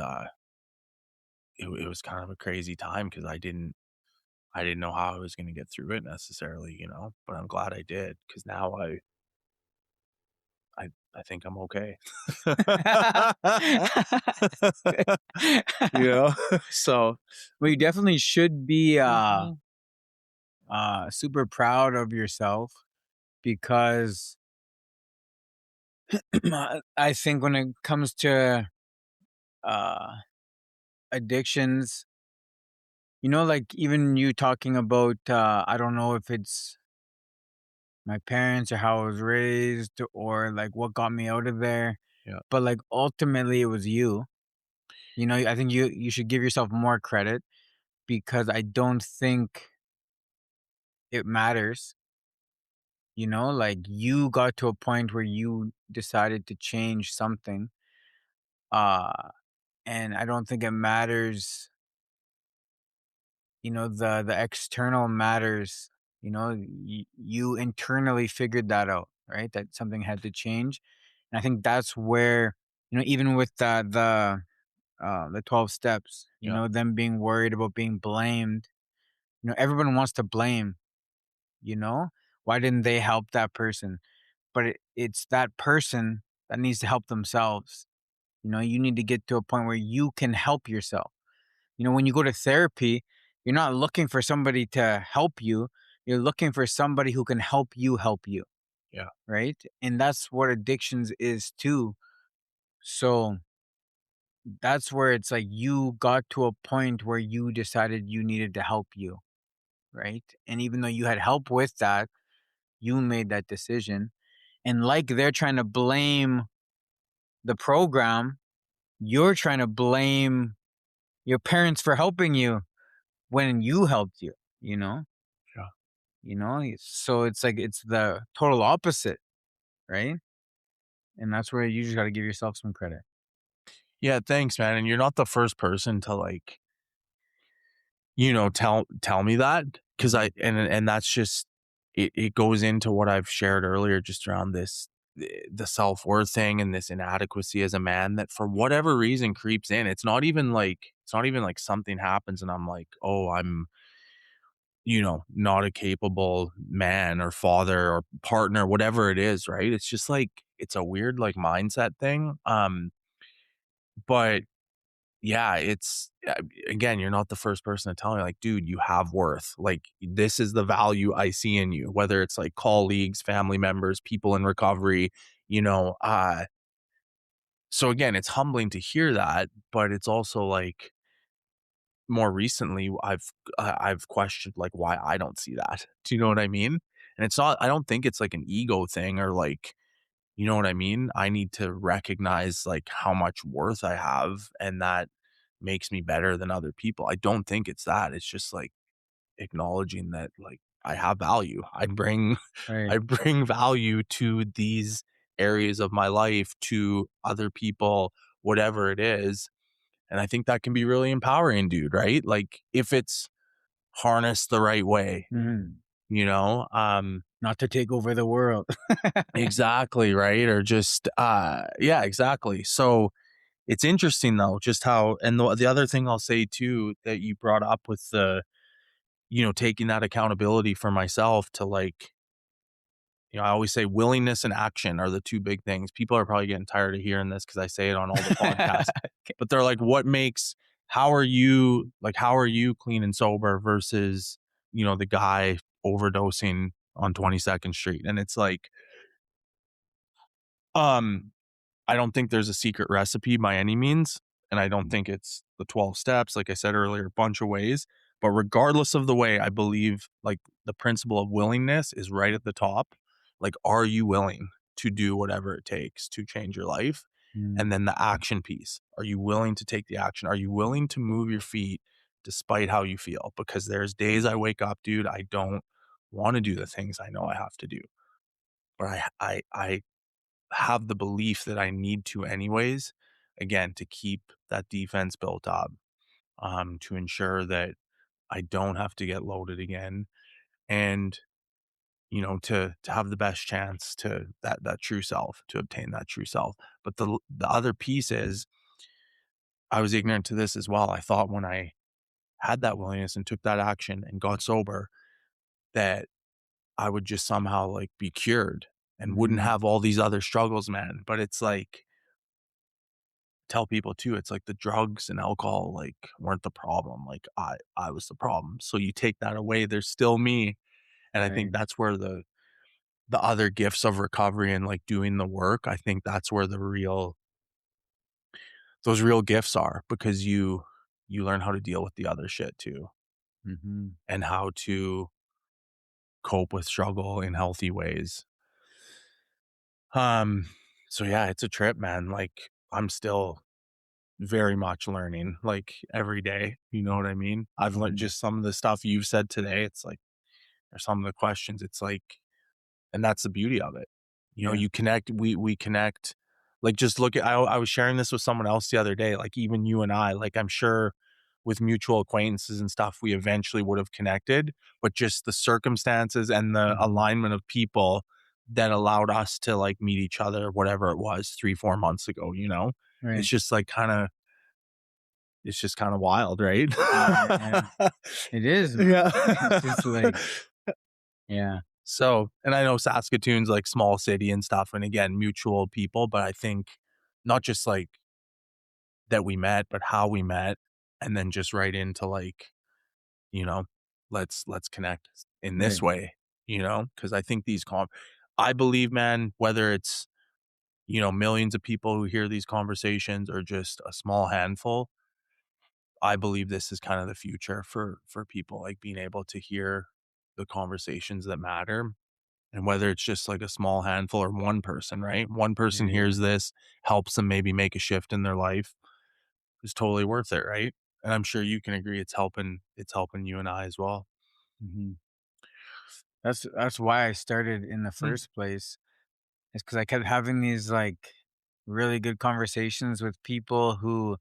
kind of a crazy time because I didn't know how I was going to get through it necessarily, you know. But I'm glad I did because now I think I'm okay. You know, so well, you definitely should be Mhm. super proud of yourself because I think when it comes to uh, addictions, like even you talking about, I don't know if it's my parents or how I was raised or like what got me out of there, Yeah, but like ultimately it was you. I think you should give yourself more credit because I don't think it matters. Like you got to a point where you decided to change something. Uh and I don't think it matters, the external matters. You internally figured that out, right? That something had to change. And I think that's where, even with the 12 steps, Yeah. them being worried about being blamed, everyone wants to blame, you know? Why didn't they help that person? But it's that person that needs to help themselves. You need to get to a point where you can help yourself. When you go to therapy, you're not looking for somebody to help you. You're looking for somebody who can help you, Yeah. right? And that's what addictions is too. So that's where it's like you got to a point where you decided you needed to help you, right? And even though you had help with that, you made that decision. And like they're trying to blame the program, you're trying to blame your parents for helping you when you helped you, you know? Yeah. So it's like it's the total opposite, right? And that's where you just got to give yourself some credit. Yeah, thanks, man. And you're not the first person to like, tell me that, because Mhm. and that's just it goes into what I've shared earlier, just around this the self-worth thing and this inadequacy as a man that for whatever reason creeps in. It's not even like something happens and I'm like, oh, I'm not a capable man or father or partner, whatever it is, right? It's just like it's a weird like mindset thing. But yeah, again, you're not the first person to tell me like, dude, you have worth. Like, this is the value I see in you, whether it's like colleagues, family members, people in recovery, you know. So again, it's humbling to hear that, but it's also like more recently I've questioned like why I don't see that. Do you know what I mean? And it's not, I don't think it's like an ego thing or like, you know what I mean? I need to recognize like how much worth I have and that makes me better than other people. I don't think it's that. It's just like acknowledging that like I have value. Right. I bring value to these areas of my life, to other people, whatever it is. And I think that can be really empowering, dude, right? Like if it's harnessed the right way, Mhm. you know? Not to take over the world. Exactly, right? Or just yeah, exactly. So it's interesting though, just how, and the other thing I'll say too that you brought up with the, taking that accountability for myself to like, I always say willingness and action are the two big things. People are probably getting tired of hearing this because I say it on all the podcasts, but they're like, how are you clean and sober versus, the guy overdosing on 22nd Street? And it's like, um, I don't think there's a secret recipe by any means. And I don't think it's the 12 steps, like I said earlier, a bunch of ways. But regardless of the way, I believe like the principle of willingness is right at the top. Like, are you willing to do whatever it takes to change your life? Mm, And then the action piece. Are you willing to take the action? Are you willing to move your feet despite how you feel? Because there's days I wake up, dude, I don't want to do the things I know I have to do. But I have the belief that I need to anyways, again, to keep that defense built up, to ensure that I don't have to get loaded again and, to have the best chance to that true self, to obtain that true self. But the other piece is I was ignorant to this as well. I thought when I had that willingness and took that action and got sober that I would just somehow like be cured and wouldn't mhm. have all these other struggles, man. But it's like tell people too, it's like the drugs and alcohol like weren't the problem. Like I was the problem. So you take that away, there's still me. And I think Right. that's where the other gifts of recovery and like doing the work, I think that's where those real gifts are, because you learn how to deal with the other shit too Mhm. and how to cope with struggle in healthy ways. Um so yeah, it's a trip, man. Like I'm still very much learning, like, every day, you know what I mean? I've learned Mhm. just some of the stuff you've said today, it's like, or some of the questions. It's like, and that's the beauty of it. Yeah. You connect, we connect. Like, just look at, I was sharing this with someone else the other day, like even you and I, like I'm sure with mutual acquaintances and stuff, we eventually would have connected, but just the circumstances and the Mhm. alignment of people that allowed us to like meet each other, whatever it was, 3, 4 months ago. It's Right. just like it's just kind of wild, right? Yeah. It is, man. Yeah. It's just like, yeah. So, and I know Saskatoon's like small city and stuff, and again, mutual people, but I think not just like that we met, but how we met, and then just right into like, you know, let's connect in this Right. way, because I think I believe, man, whether it's millions of people who hear these conversations or just a small handful, I believe this is kind of the future for people, like being able to hear the conversations that matter. And whether it's just like a small handful or one person, right? One person Yeah. hears this, helps them maybe make a shift in their life, is totally worth it, right? And I'm sure you can agree it's helping you and I as well. Mhm. That's why I started in the Mm, first place. Is because I kept having these, like, really good conversations with people who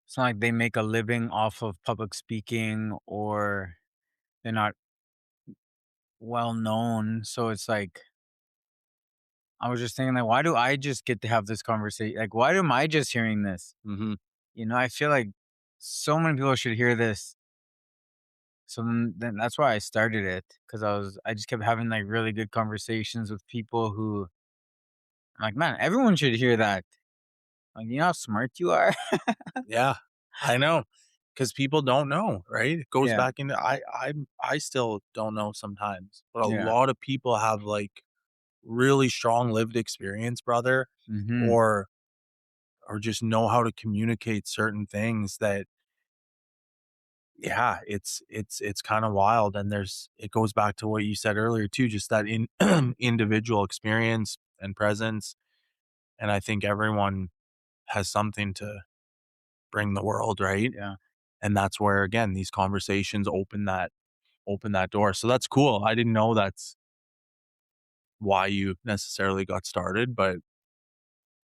it's not like they make a living off of public speaking or they're not well known, so it's like, I was just thinking, like, why do I just get to have this conversation? Like, why am I just hearing this? mhm. I feel like so many people should hear this. So then that's why I started it because I just kept having, like, really good conversations with people who I'm like, "Man, everyone should hear that." Like, you know how smart you are? Yeah, I know, because people don't know, right? It goes Yeah, back into I still don't know sometimes, but a yeah. lot of people have, like, really strong lived experience, brother, Mhm. or just know how to communicate certain things that, yeah, it's kinda wild, and it goes back to what you said earlier too, just that individual experience and presence, and I think everyone has something to bring the world, right? Yeah. And that's where, again, these conversations open that door, so that's cool. I didn't know that's why you necessarily got started, but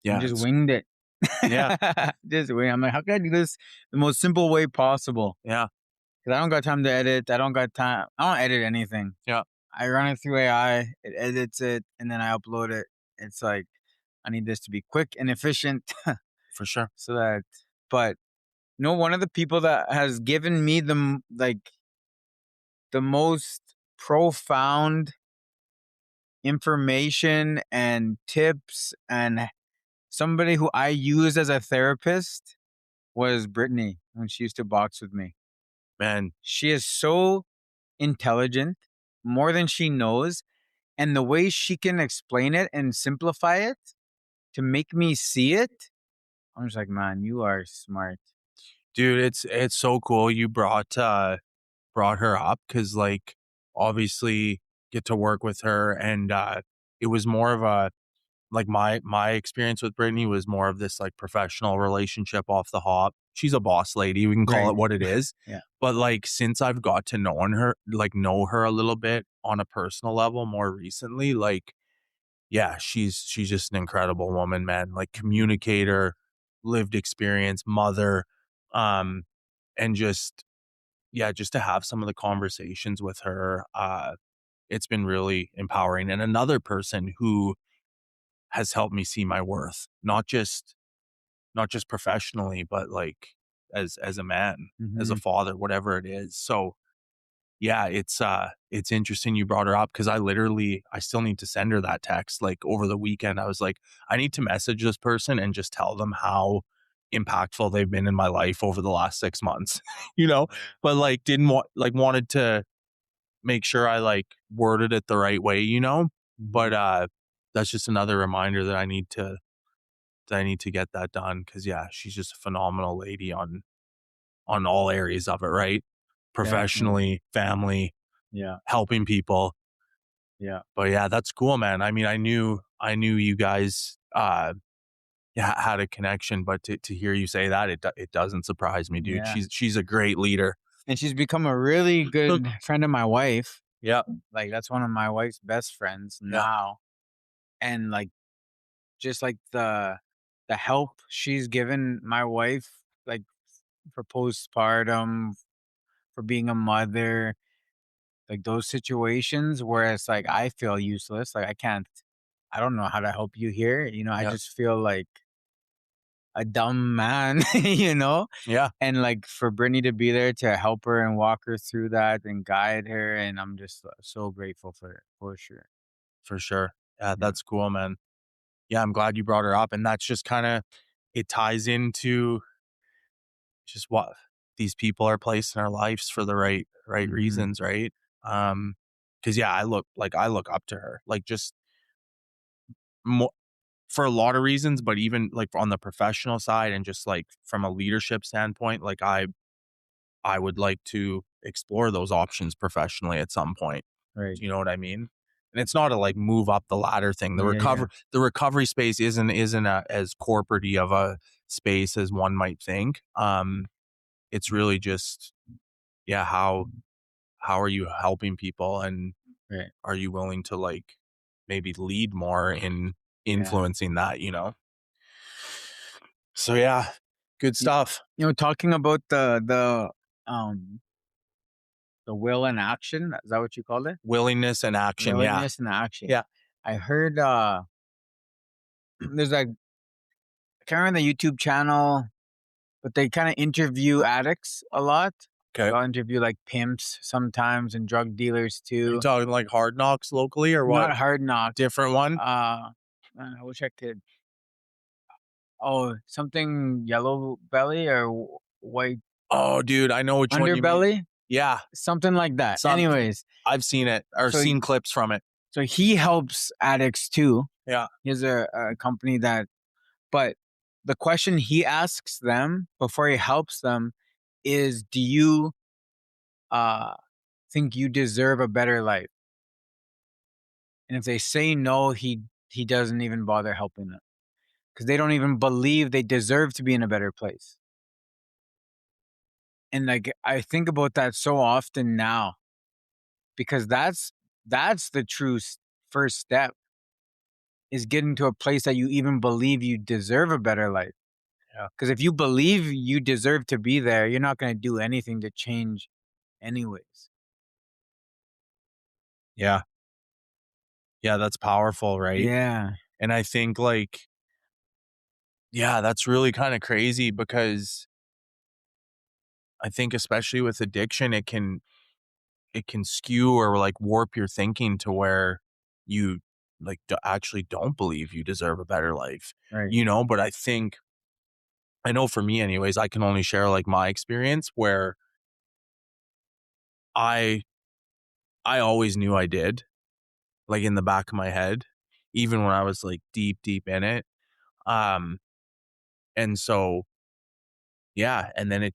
I yeah, just winged it. yeah, Just wing I'm like, "How can I do this the most simple way possible?" yeah, 'Cause I don't got time to edit. I don't edit anything. yeah, I run it through AI, it edits it, and then I upload it. It's like, I need this to be quick and efficient for sure. so that but, one of the people that has given me the most profound information and tips and somebody who I use as a therapist was Brittany when she used to box with me. Man, She is so intelligent, more than she knows, and the way she can explain it and simplify it to make me see it, I'm just like, "Man, you are smart." dude, it's so cool you brought her up because, like, obviously get to work with her, and it was more of a, like, my experience with Brittany was more of this like professional relationship off the hop. She's a boss lady, we can call Right. it what it is. Yeah. But like, since I've got to know her a little bit on a personal level more recently, like, yeah, she's just an incredible woman, man. Like, Mhm. communicator, lived experience, mother, um, and just, yeah, just to have some of the conversations with her, it's been really empowering. And another person who has helped me see my worth, not just professionally, but like as a man, as a Mhm. father, whatever it is. So yeah, it's interesting you brought her up because I still need to send her that text. Like, over the weekend, I was like, I need to message this person and just tell them how impactful they've been in my life over the last 6 months, you know? But like, didn't want like wanted to make sure I like worded it the right way. But Mhm. that's just another reminder that I need to get that done because, yeah, she's just a phenomenal lady on all areas of it, right? Definitely. Professionally, family, Yeah. helping people. Yeah. But yeah, that's cool, man. I mean, I knew you guys yeah, had a connection, but to hear you say that, it doesn't surprise me, dude. Yeah. She's a great leader. and she's become a really good friend of my wife. Yeah. Like, that's one of my wife's best friends Yeah. now, and, like, just, like, the help she's given my wife, like, for postpartum, for being a mother, like, those situations where it's like, I feel useless, like, I don't know how to help you here, I Yeah. just feel like a dumb man, you know? Yeah. And, like, for Brittany to be there to help her and walk her through that and guide her, and I'm just, so grateful for her, for sure. For sure. Yeah, Yeah. that's cool, man. Yeah, I'm glad you brought her up, and that's just kinda it ties into just what these people are placed in our lives for the right Mhm. reasons, right? Because yeah, I look up to her, like, just more for a lot of reasons, but even, like, on the professional side and just, like, from a leadership standpoint, like, I would like to explore those options professionally at some point. Right. Do you know what I mean? And it's not a, like, move up the ladder thing. Yeah, yeah. The recovery space isn't as corporate-y of a space as one might think. It's really just, yeah, how are you helping people, and Right. are you willing to, like, maybe lead more in Yeah. influencing that, you know? So, yeah, good Y stuff. talking about um, the will and action, is that what you called it? Willingness and action, yeah. Willingness and action. Yeah. I heard, there's, like, I can't remember the YouTube channel, but they kinda interview addicts a lot. Okay. They'll interview, like, pimps sometimes and drug dealers Are you too. talking, like, Hard Knocks locally or what? Not Hard Knocks. Different one? I wish I could. Oh, something Yellow Belly or White Oh, dude, I know which one you mean. Underbelly? Yeah, Something like that. some Anyways, I've seen it or so seen clips from it. so he helps addicts too. Yeah. He has a company that, but the question he asks them before he helps them is, "Do you uh think you deserve a better life?" And if they say no, he doesn't even bother helping them because they don't even believe they deserve to be in a better place. And, like, I think about that so often now because that's the true first step, is getting to a place that you even believe you deserve a better life. Yeah. Because if you believe you deserve to be there, you're not going to do anything to change, anyways. Yeah. Yeah, that's powerful, right? Yeah. And I think, like, yeah, that's really kinda crazy because I think especially with addiction, it can skew or, like, warp your thinking to where you, like, actually don't believe you deserve a better life, Right. you know? But I know for me anyways, I can only share, like, my experience where I I always knew I did, like, in the back of my head, even when I was, like, deep, deep in it. Um, and so, yeah, and then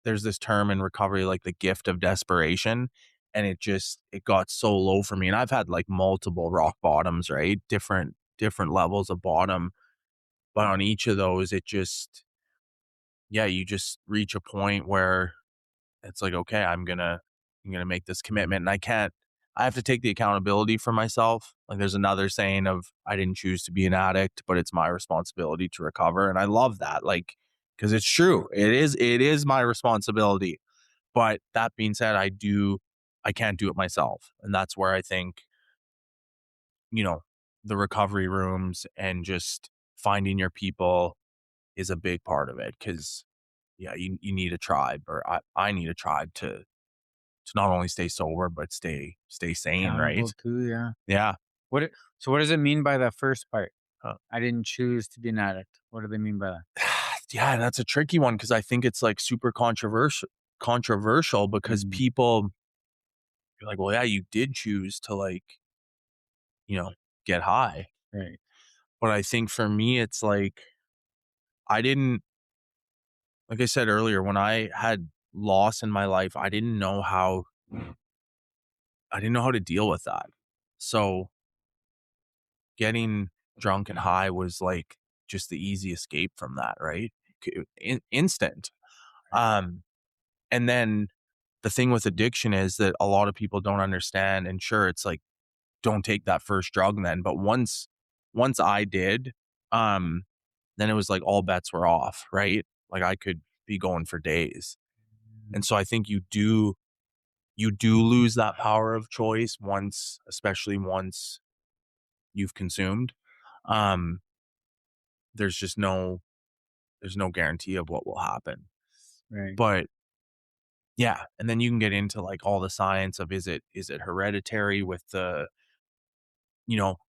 there's this term in recovery, like, the gift of desperation, and it got so low for me, and I've had, like, multiple rock bottoms, right? Different levels of bottom, but on each of those, yeah, you just reach a point where it's like, "Okay, I'm gonna make this commitment," and I have to take the accountability for myself. Like, there's another saying of, "I didn't choose to be an addict, but it's my responsibility to recover," and I love that, like, because it's true. It is my responsibility, but that being said, I can't do it myself, and that's where I think, you know, the recovery rooms and just finding your people is a big part of it. Because yeah, you need a tribe, or I need a tribe to not only stay sober, but stay sane, right? Accountable too, yeah. Yeah. What does it mean by the first part? Uh, I didn't choose to be an addict. What do they mean by that? yeah, that's a tricky one because I think it's, like, super controversial because Mhm. people you're like, "Well, yeah, you did choose to, like, you know, get high." Right. But I think for me, it's like, I didn't like I said earlier, when I had loss in my life, I didn't know how to deal with that. So, getting drunk and high was, like, just the easy escape from that, right? Instant. Right. Um, and then the thing with addiction is that a lot of people don't understand, and sure, it's like, don't take that first drug then. But once I did, um, then it was like all bets were off, right? Like I could be going for days. And so I think you do lose that power of choice once, especially once you've consumed. Um, there's just no guarantee of what will happen. Right. But yeah, and then you can get into like all the science of is it hereditary with the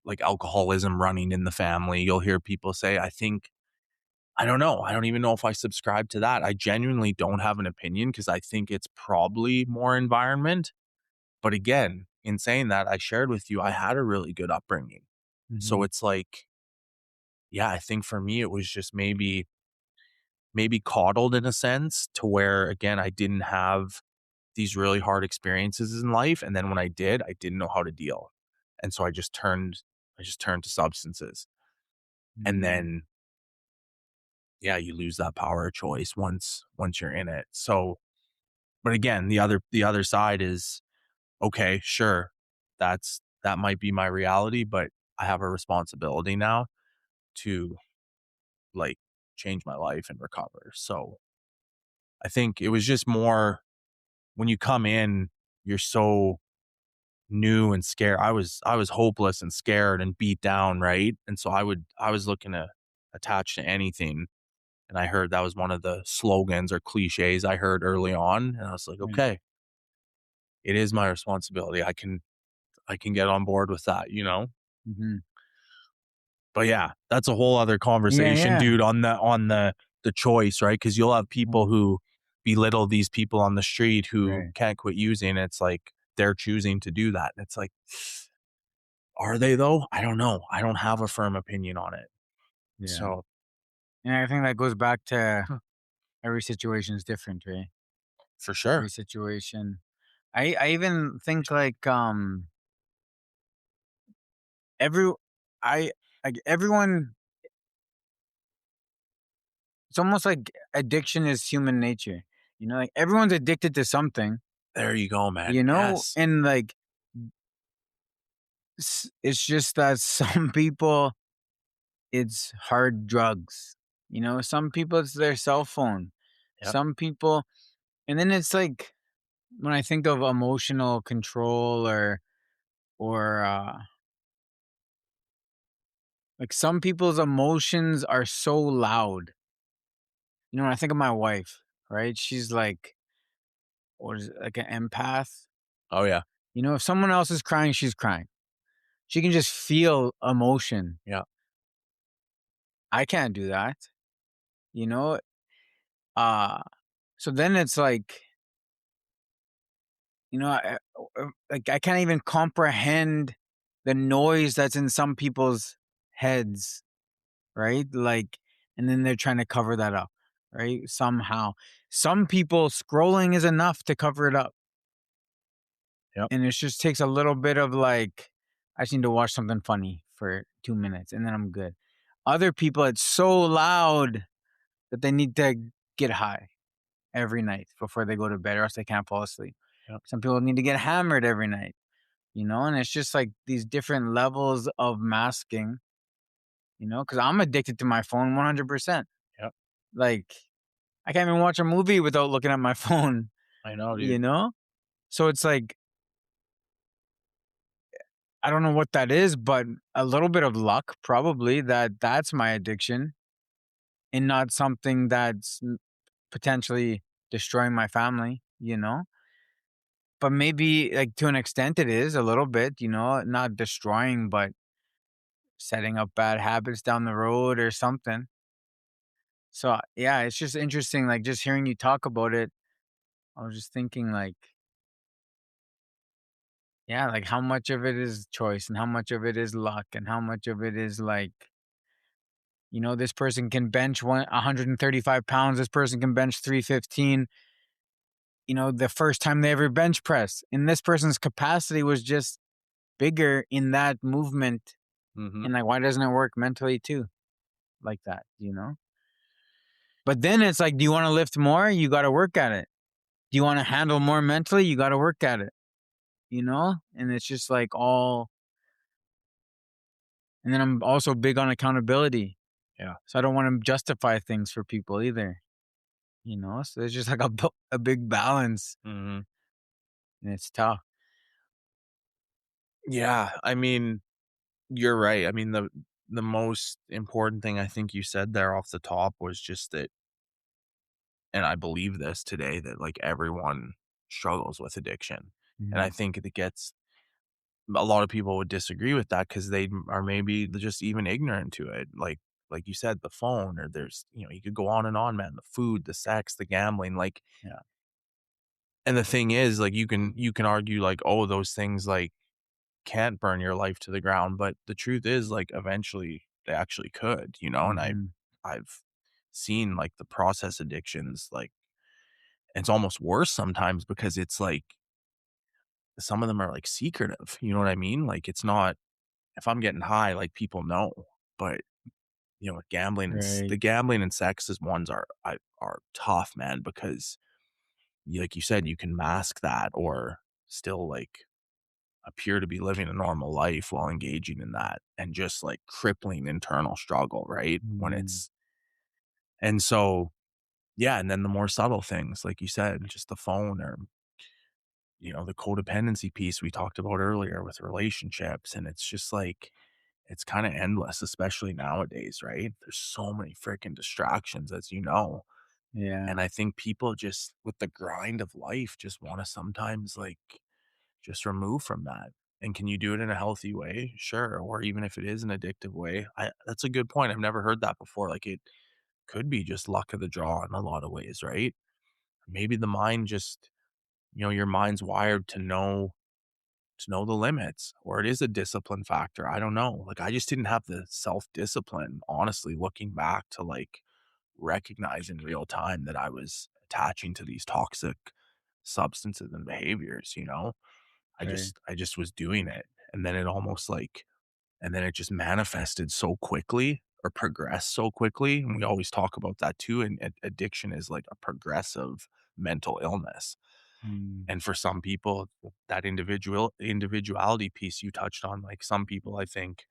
like alcoholism running in the family. You'll hear people say, I don't know. I don't even know if I subscribe to that. I genuinely don't have an opinion because I think it's probably more environment. But again, in saying that, I shared with you, I had a really good upbringing. So Mhm. it's like, yeah, I think for me, it was just maybe coddled in a sense to where, again, I didn't have these really hard experiences in life. And then when I did, I didn't know how to deal. And so I just turned to substances. And Mm. then, yeah, you lose that power of choice once you're in it. So, but again, the other side is, okay, sure, that might be my reality, but I have a responsibility now to like change my life and recover. So I think it was just more when you come in, you're so new and scared. I was hopeless and scared and beat down, right? And so I was looking to attach to anything. And I heard that was one of the slogans or cliches I heard early on. And I was like, Right. okay, it is my responsibility. I can get on board with that. Mhm. But yeah, that's a whole other Yeah, conversation, yeah. dude, on the choice, right? Because you'll have people Mm. who belittle these people on the street who Right. can't quit using. It's like they're choosing to do that. And it's like, are they though? I don't know. I don't have a firm opinion on it. Yeah. So And I think that goes back to Huh. every situation is different, right? For Every sure. situation. I even think like every I like everyone, it's almost like addiction is human nature. Like everyone's addicted to something, There you go, man. Yes. and like it's just that some people it's hard drugs. Some people it's their cell phone. Yep. Some people, and then it's like when I think of emotional control or like some people's emotions are so loud. When I think of my wife, right? She's like, what is it, like an empath? Oh yeah. If someone else is crying, she's crying. She can just feel emotion. Yeah. I can't do that, you know? Uh so then it's like, like I can't even comprehend the noise that's in some people's heads, right? Like, and then they're trying to cover that up, right? Somehow. Some people scrolling is enough to cover it up. Yep. And it just takes a little bit of like, I just need to watch something funny for 2 minutes and then I'm good. Other people, it's so loud that they need to get high every night before they go to bed or else they can't fall asleep. Yep. Some people need to get hammered every night, and it's just like these different levels of masking, because I'm addicted to my phone 100%. Yep. Like, I can't even watch a movie without looking at my phone, I know, you dude. know? So it's like, I don't know what that is, but a little bit of luck, probably, that's my addiction and not something that's potentially destroying my family. But maybe, like, to an extent, it is a little bit, not destroying, but setting up bad habits down the road or something. So, yeah, it's just interesting, like, just hearing you talk about it, I was just thinking, like, yeah, like, how much of it is choice and how much of it is luck and how much of it is, like, this person can bench 135 pounds, this person can bench 315, the first time they ever bench press, and this person's capacity was just bigger in that movement, Mm-hmm. and, like, why doesn't it work mentally too like that? But then it's like, do you wanna lift more? You gotta work at it. Do you want to handle more mentally? You got to work at it, you know? And it's just like all, and then I'm also big on accountability. Yeah. So I don't want to justify things for people either, you know? So it's just like a big balance, Mhm. and it's tough. Yeah, I mean, you're right. I mean, the most important thing I think you said there off the top was just that, and I believe this today, that, like, everyone struggles with addiction, and I Mm, think it gets a lot of people would disagree with that because they are maybe just even ignorant to it, like you said, the phone, or there's, you could go on and on, man, the food, the sex, the gambling, like, yeah, and the thing is, like, you can argue, like, "Oh, those things, like, can't burn your life to the ground," but the truth is, like, eventually they actually could, and mhm, I've seen, like, the process addictions, like, it's almost worse sometimes because it's like some of them are, like, secretive, you know what I mean? Like, it's not, if I'm getting high, like, people know, but, with gambling the right, gambling and sex is ones are tough, man, because like you said, you can mask that or still, like, appear to be living a normal life while engaging in that and just, like, crippling internal struggle, right? When mhm, it's and so, yeah, and then the more subtle things, like you said, just the phone, or, the codependency piece we talked about earlier with relationships, and it's just like it's kinda endless, especially nowadays, right? There's so many freaking distractions, as you know, yeah, and I think people just, with the grind of life, just wanna sometimes, like, just remove from that. And can you do it in a healthy way? Sure. Or even if it is an addictive way, that's a good point. I've never heard that before. Like, it could be just luck of the draw in a lot of ways, right? Maybe the mind just, your mind's wired to know the limits, or it is a discipline factor. I don't know. Like, I just didn't have the self-discipline, honestly, looking back, to, like, recognize in real time that I was attaching to these toxic substances and behaviors. right, I just was doing it, and then it almost, like, and then it just manifested so quickly or progressed so quickly, and we always talk about that too, and addiction is like a progressive mental illness, mm, and for some people, that individuality piece you touched on, like, some people, I think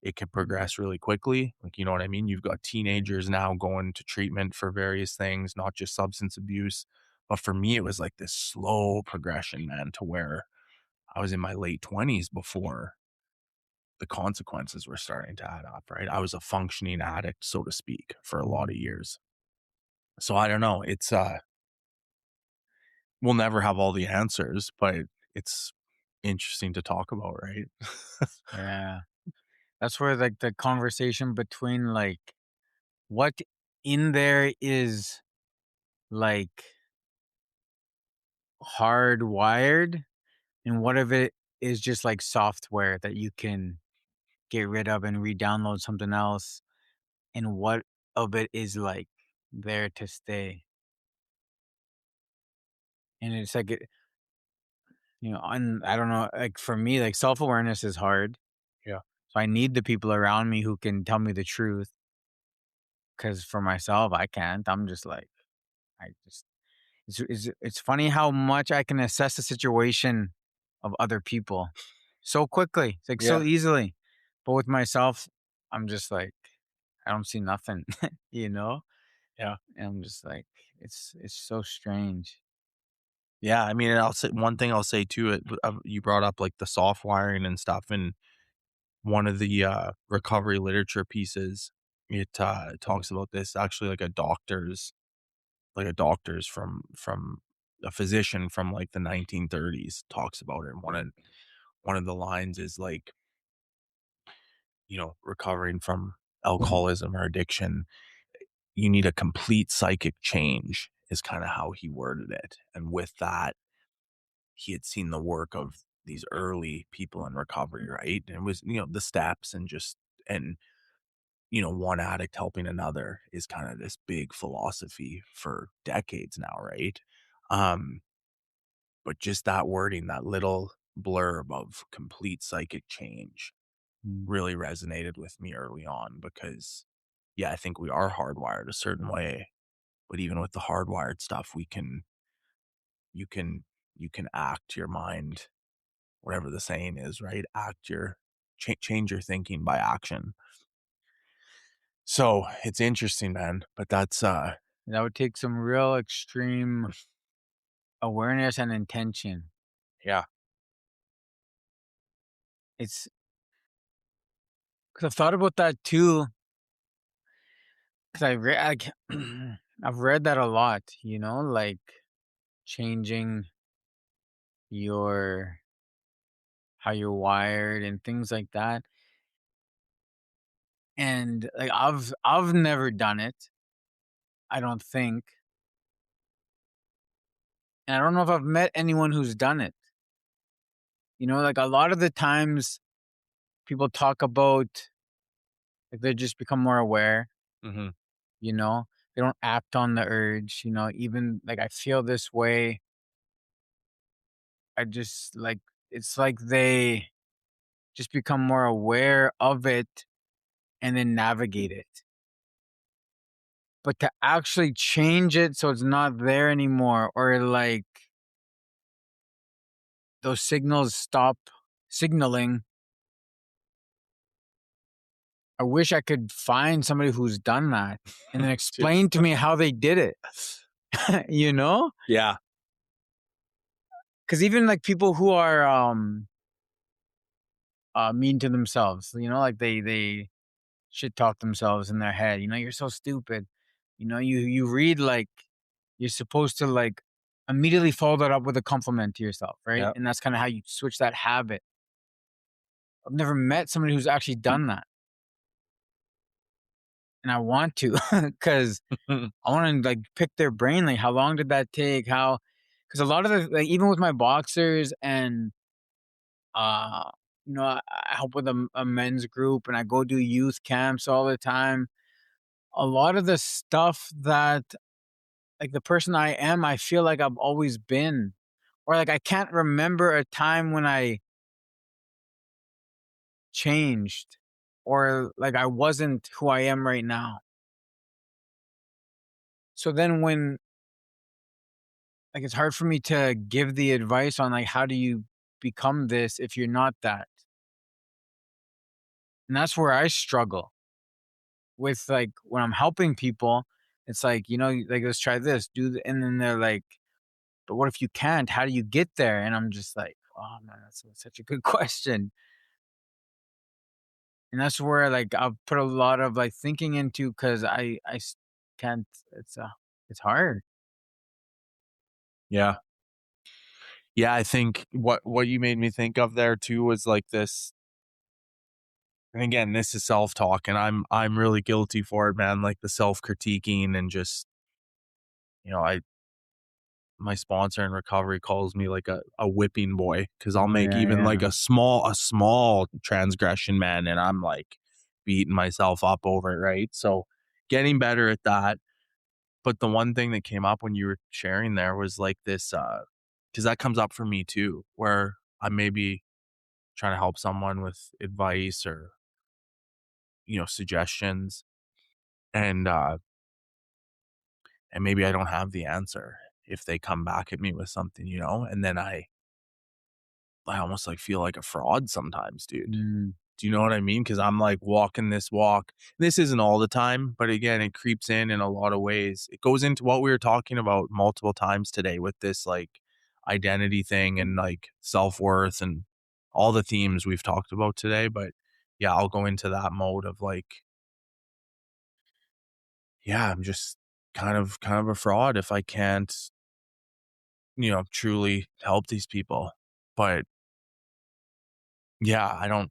it can progress really quickly, like, you know what I mean? You've got right, teenagers now going to treatment for various things, not just substance abuse, but for me, it was like this slow progression, man, to where I was in my late 20s before the consequences were starting to add up, right? I was a functioning addict, so to speak, for a lot of mm, years. So I don't know. We'll never have all the answers, but it's interesting to talk about, right? yeah. That's where, like, the conversation between, like, what in there is, like, hardwired and what of it is just, like, software that you can get rid of and re-download something else, and what of it is, like, there to stay. And it's like and I don't know, like, for me, like, self-awareness is hard, Yeah. so I need the people around me who can tell me the truth. Because for myself, I can't. I'm just like, I just it's funny how much I can assess the situation of other people so quickly, it's like, so Yeah. easily, but with myself, I'm just like, I don't see nothing, you know? Yeah. And I'm just like, it's so strange. Yeah. I mean, and I'll say one thing I'll say too, you brought up, like, the soft wiring and stuff. And one of the recovery literature pieces, it talks about this, actually, like a doctor's from a physician from, like, the 1930s talks about it. And one of the lines is like, recovering from alcoholism or addiction, you need a complete psychic change, is kind of how he worded it. And with that, he had seen the work of these early people in recovery, right? And it was, the steps, and just, and, one addict helping another is kind of this big philosophy for decades now, right? Um, but just that wording, that little blurb of complete psychic change, Mm, really resonated with me early on because, yeah, I think we are hardwired a certain way, but even with the hardwired stuff, we can you can act your mind, whatever the saying is, right? Change your thinking by action. So it's interesting, man. But that's That would take some real extreme awareness and intention. yeah. It's because I've thought about that too. Because I read, I've read that a lot. Like changing your how you're wired and things like that. And like I've never done it. I don't think, and I don't know if I've met anyone who's done it. Like a lot of the times people talk about like they just become more aware. Mm-hmm. You know, they don't act on the urge. Even like I feel this way. I just like it's like they just become more aware of it and then navigate it. But to actually change it so it's not there anymore, or like those signals stop signaling, I wish I could find somebody who's done that and then explain to me how they did it. you know? Yeah. Because even like people who are mean to themselves, like they shit talk themselves in their head. You're so stupid. You read like you're supposed to like immediately follow that up with a compliment to yourself, right? Yeah. And that's kind of how you switch that habit. I've never met somebody who's actually done that. And I want to because I want to like pick their brain. Like, how long did that take? Because a lot of the, like, even with my boxers and, uh, I help with a men's group and I go do youth camps all the time. A lot of the stuff that, like, the person I am, I feel like I've always been, or like I can't remember a time when I changed or like I wasn't who I am right now. So then when like it's hard for me to give the advice on like how do you become this if you're not that. And that's where I struggle with like when I'm helping people. It's like, like let's try this, and then they're like, but what if you can't? How do you get there? And I'm just like, oh man, that's such a good question. And that's where like I've put a lot of like thinking into because can't. It's hard. Yeah. Yeah, I think what you made me think of there too was like this, and again, this is self-talk and I'm really guilty for it, man, like the self-critiquing and just, I my sponsor in recovery calls me like a whipping boy because I'll Oh make yeah, even like yeah. a small transgression, man, and I'm like beating myself up over it, right? So getting better at that. But the one thing that came up when you were sharing there was like this, because that comes up for me too, where I may be trying to help someone with advice or, suggestions, and maybe I don't have the answer if they come back at me with something, and then I almost like feel like a fraud sometimes, dude. Mm, Do you know what I mean? Because I'm like walking this walk. This isn't all the time, but again, it creeps in a lot of ways. It goes into what we were talking about multiple times today with this like identity thing and like self-worth and all the themes we've talked about today. But yeah, I'll go into that mode of like, yeah, I'm just kind of a fraud if I can't, truly help these people. But yeah,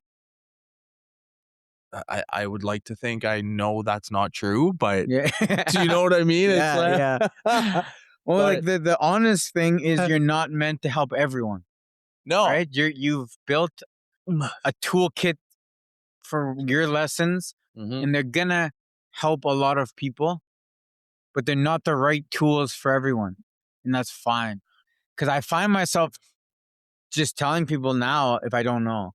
I would like to think I know that's not true, but yeah. do you know what I mean? It's Yeah, like, yeah. Well, like but the honest thing is you're not meant to help everyone, no. right? You've built a toolkit for your lessons Mhm. and they're gonna help a lot of people, but they're not the right tools for everyone. And that's fine. Cause I find myself just telling people now if I don't know,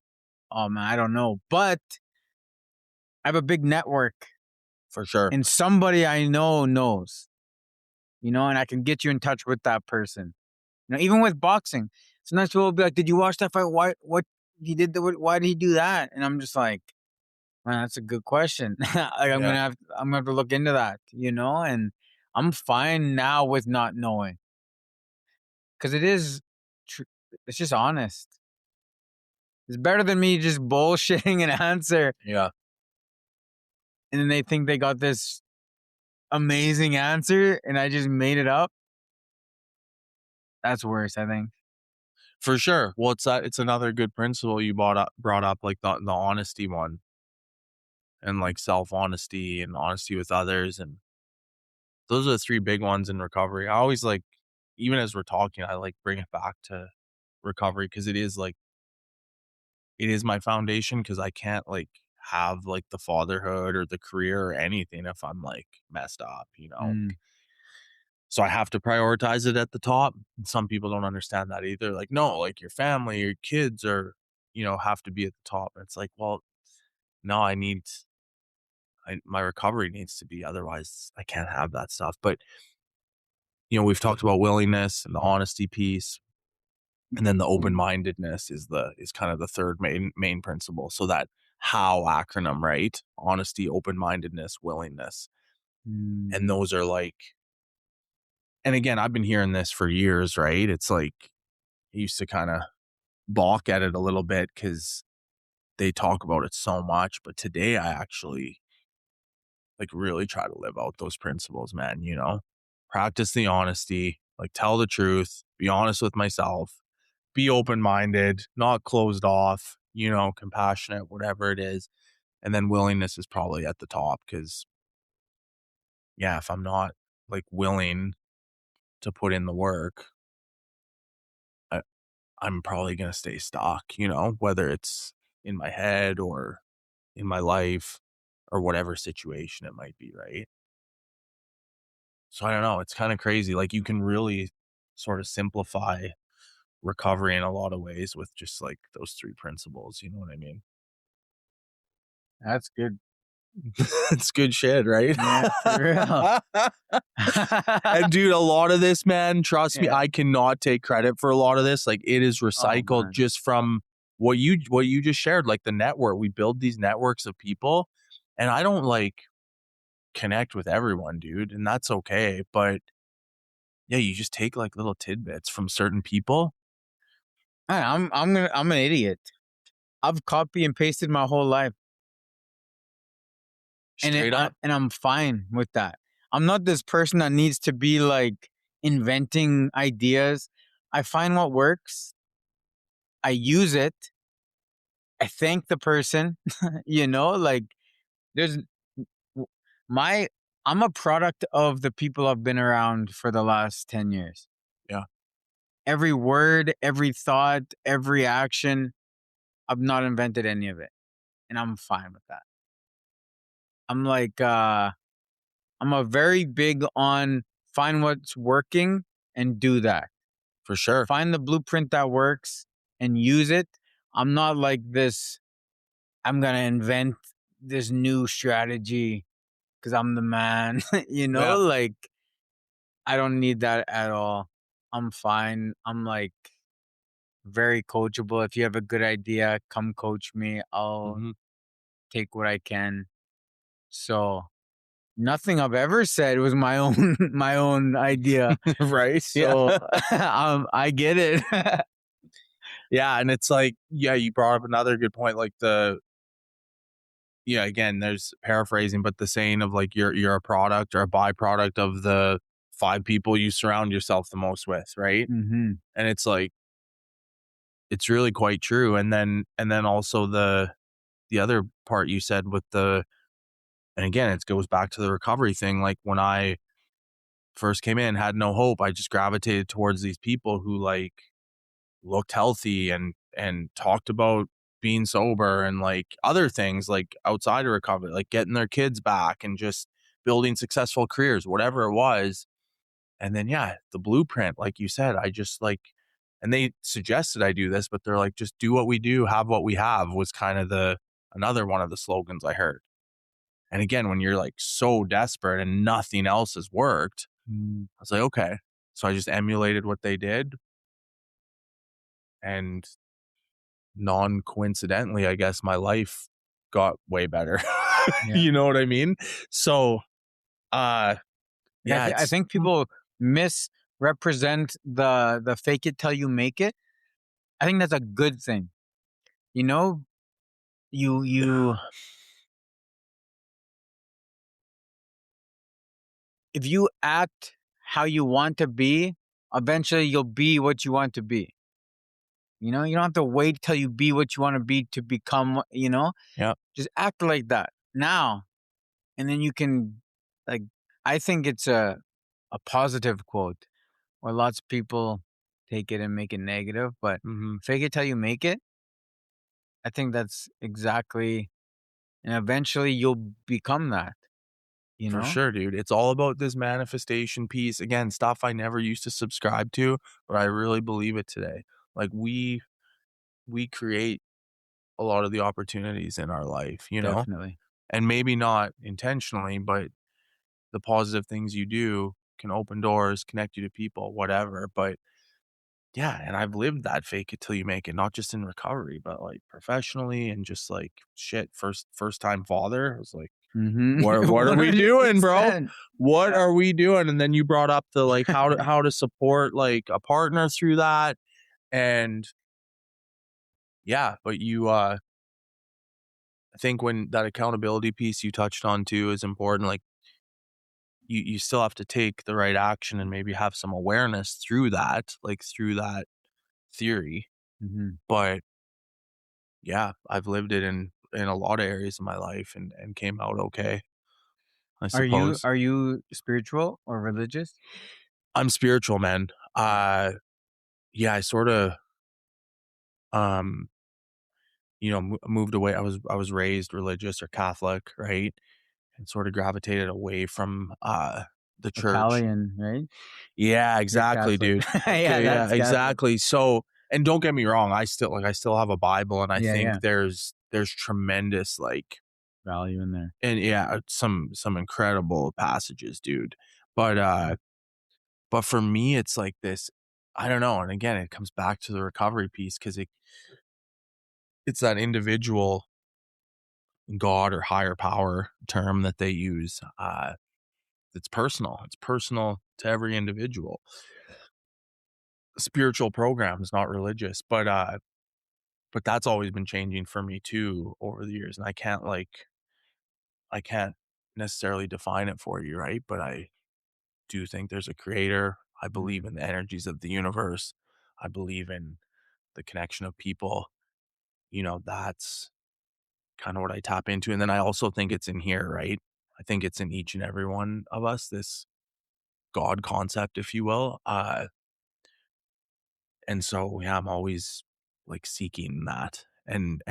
oh man, I don't know. But I have a big network For sure. and somebody I know knows, and I can get you in touch with that person. Even with boxing, sometimes people will be like, "Did you watch that fight? Why? What he did? Why did he do that?" And I'm just like, "Man, that's a good question. Like, Yeah. I'm gonna have to look into that, And I'm fine now with not knowing because it is, tr- it's just honest. It's better than me just bullshitting an answer, Yeah. and then they think they got this amazing answer, and I just made it up. That's worse, I think. For sure. Well, it's another good principle you brought up, like the honesty one, and like self-honesty and honesty with others, and those are the three big ones in recovery. I always like, even as we're talking, I like bring it back to recovery because it is my foundation because I can't like have like the fatherhood or the career or anything if I'm like messed up. Mm, So I have to prioritize it at the top. Some people don't understand that either. Like, no, like your family, your kids have to be at the top. And it's like, well, no, my recovery needs to be. Otherwise, I can't have that stuff. But, we've talked about willingness and the honesty piece. And then the open-mindedness is kind of the third main principle. So that how acronym, right? Honesty, open-mindedness, willingness. mm. And those are like, and again, I've been hearing this for years, right? It's like I used to kind of balk at it a little bit because they talk about it so much. But today I actually like really try to live out those principles, man. Practice the honesty, like tell the truth, be honest with myself, be open-minded, not closed off, compassionate, whatever it is. And then willingness is probably at the top because, yeah, if I'm not like willing to put in the work, I, I'm probably going to stay stuck, whether it's in my head or in my life or whatever situation it might be, right? So I don't know. It's kind of crazy. Like you can really sort of simplify recovery in a lot of ways with just like those three principles. You know what I mean? That's good. It's good shit, right? Yeah, for real. And dude, a lot of this, man, trust me, Yeah. I cannot take credit for a lot of this. Like it is Oh recycled man. just from what you just shared, like the network. We build these networks of people, and I don't like connect with everyone, dude, and that's okay. But yeah, you just take like little tidbits from certain people. I'm an idiot. I've copy and pasted my whole life, Straight up, and I'm fine with that. I'm not this person that needs to be like inventing ideas. I find what works. I use it. I thank the person. Like there's w- my I'm a product of the people I've been around for the last 10 years. yeah, Every word, every thought, every action, I've not invented any of it. And I'm fine with that. I'm like I'm a very big on find what's working and do that. for sure. Find the blueprint that works and use it. I'm not like this, I'm gonna invent this new strategy because I'm the man. Yeah, Like I don't need that at all. I'm fine. I'm like very coachable. If you have a good idea, come coach me. I'll hmm take what I can. So nothing I've ever said was my own my own idea. right, yeah, So I get it. yeah. And it's like, yeah, you brought up another good point, like yeah, again, there's paraphrasing, but the saying of like you're a product or a byproduct of the five people you surround yourself the most with, right? hmm And it's like it's really quite true. And then also the other part you said with and again, it goes back to the recovery thing. Like when I first came in, had no hope, I just gravitated towards these people who like looked healthy and talked about being sober and like other things like outside of recovery, like getting their kids back and just building successful careers, whatever it was. And then yeah, the blueprint, like you said, I just like, and they suggested I do this, but they're like, just do what we do, have what we have, was kind of the another one of the slogans I heard. And again, when you're like so desperate and nothing else has worked, I was like, okay. So I just emulated what they did. and non-coincidentally, I guess my life got way better. Yeah. You know what I mean? So, uh, Yeah, yeah, I it's think people misrepresent the fake it till you make it. I think that's a good thing. You know, you if you act how you want to be, eventually you'll be what you want to be. You know, you don't have to wait till you be what you want to be to become, yeah, just act like that now. And then you can, like, I think it's a positive quote where lots of people take it and make it negative, but mhm, fake it till you make it. I think that's exactly, and eventually you'll become that, you for know? sure, dude. It's all about this manifestation piece. Again, stuff I never used to subscribe to, but I really believe it today. Like, we create a lot of the opportunities in our life, you know? Definitely. And maybe not intentionally, but the positive things you do can open doors, connect you to people, whatever. But yeah, and I've lived that fake it till you make it, not just in recovery, but like professionally and just like shit, first time father. I was like, what are we doing, bro? 100%. What Yeah. are we doing? And then you brought up the like how to support like a partner through that. And yeah, but I think when that accountability piece you touched on too is important. Like you still have to take the right action and maybe have some awareness through that, like through that theory. Mhm. But yeah, I've lived it in a lot of areas of my life and came out okay, I Are you suppose. are you spiritual or religious? I'm spiritual, man. Yeah. Yeah, I sort of um moved away. I was raised religious or Catholic, right? And sort of gravitated away from the church. Italian, right? Yeah, You're exactly, Catholic. dude. Yeah, Okay, yeah, that's Catholic. exactly. So, and don't get me wrong, I still have a Bible, and I Yeah, yeah. think there's tremendous like, Value in there. and yeah, some incredible passages, dude. But but for me, it's like this. I don't know. And again, it comes back to the recovery piece because it's that individual God or higher power term that they use. It's personal. It's personal to every individual. Spiritual programs, not religious, but that's always been changing for me too over the years, and I can't necessarily define it for you, right? But I do think there's a creator. I believe Mhm. in the energies of the universe. I believe in the connection of people. That's kind of what I tap into, and then I also think it's in here, right? I think it's in each and every one of us, this God concept, if you will. And so, yeah, I'm always like seeking that and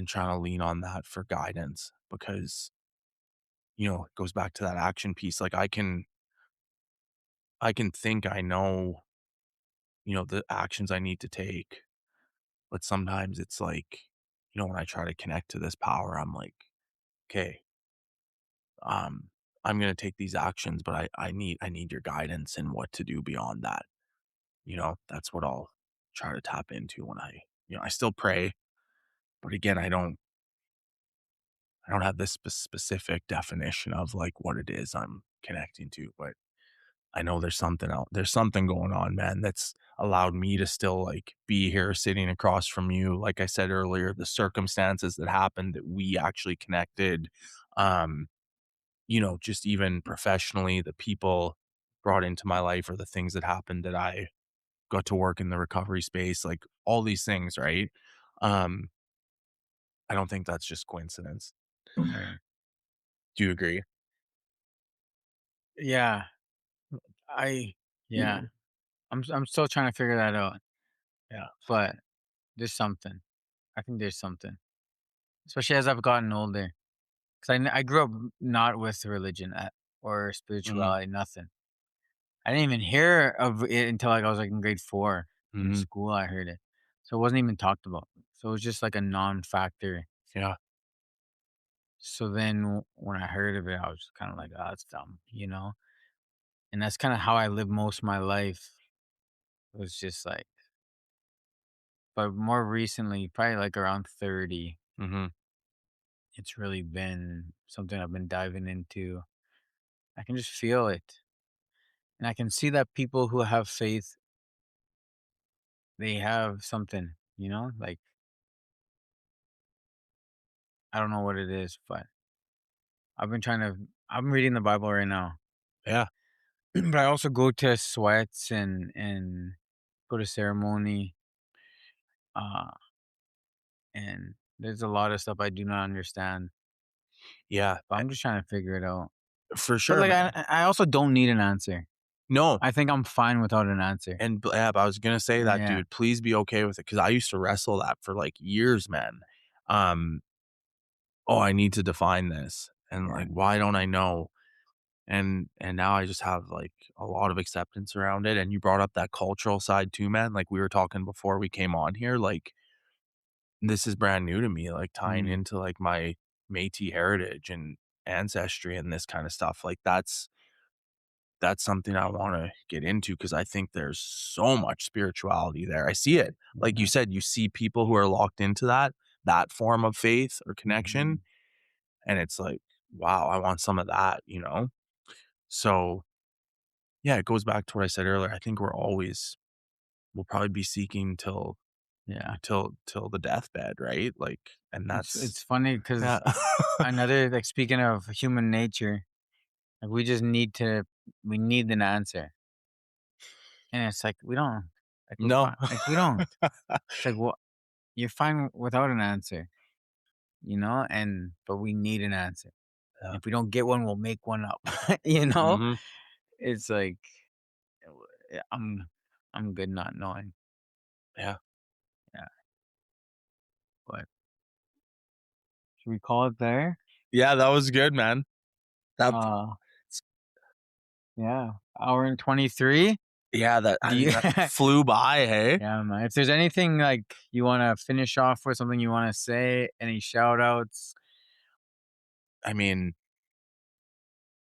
trying to lean on that for guidance because, it goes back to that action piece. Like I can think I know, the actions I need to take, but sometimes it's like, when I try to connect to this power, I'm like, okay, um, I'm gonna take these actions, but I need your guidance and what to do beyond that. That's what I'll try to tap into when I still pray, but again, I don't have this specific definition of like what it is I'm connecting to, but I know there's something out. There's something going on, man, that's allowed me to still like be here sitting across from you. Like I said earlier, the circumstances that happened that we actually connected, um, just even professionally, the people brought into my life or the things that happened that I got to work in the recovery space, like all these things, right? Um, I don't think that's just coincidence. Right. Do you agree? Yeah. I yeah. I'm still trying to figure that out, Yeah. but there's something. I think there's something, especially as I've gotten older. Because I grew up not with religion or Mhm. spirituality, nothing. I didn't even hear of it until like I was like in grade 4 in Mhm. school. I heard it, so it wasn't even talked about. So it was just like a non-factor. Yeah. So then when I heard of it, I was kind of like, "Oh, that's dumb." And that's kind of how I lived most of my life. It was just like but more recently, probably like around 30, Mhm. it's really been something I've been diving into. I can just feel it. And I can see that people who have faith, they have something, like I don't know what it is, but I'm reading the Bible right now. Yeah. But I also go to sweats and go to ceremony. Uh and there's a lot of stuff I do not understand. Yeah. But I'm just trying to figure it out. For But sure, like man. I also don't need an answer. No. I think I'm fine without an answer. And yeah, but I was gonna say that, Yeah. dude. Please be okay with it because I used to wrestle that for like years, man. Um, oh, I need to define this, and Yeah. like, why don't I know? And now I just have like a lot of acceptance around it. And you brought up that cultural side too, man. Like we were talking before we came on here. Like this is brand new to me. Like tying Mm, into like my Métis heritage and ancestry and this kind of stuff. Like that's something I wanna get into because I think there's so much spirituality there. I see it. Like you yeah. said, you see people who are locked into that form of faith or connection, Mhm. and it's like, "Wow, I want some of that," you know? So, yeah, it goes back to what I said earlier. I think we'll probably be seeking Yeah. till the deathbed, right? Like, and that's It's funny because yeah. another like speaking of human nature, like we need an answer. And it's like we don't like we're No. fine. Like we don't. It's like what you're fine without an answer, and but we need an answer. Yeah. If we don't get one, we'll make one up. you know? Mhm. It's like I'm good not knowing. Yeah. Yeah. But should we call it there? Yeah, that was good, man. That Uh yeah. Hour and 23. yeah, that Do I you mean, that flew by, hey? Yeah, man. If there's anything like you wanna finish off with, something you wanna say, any shout outs? I mean,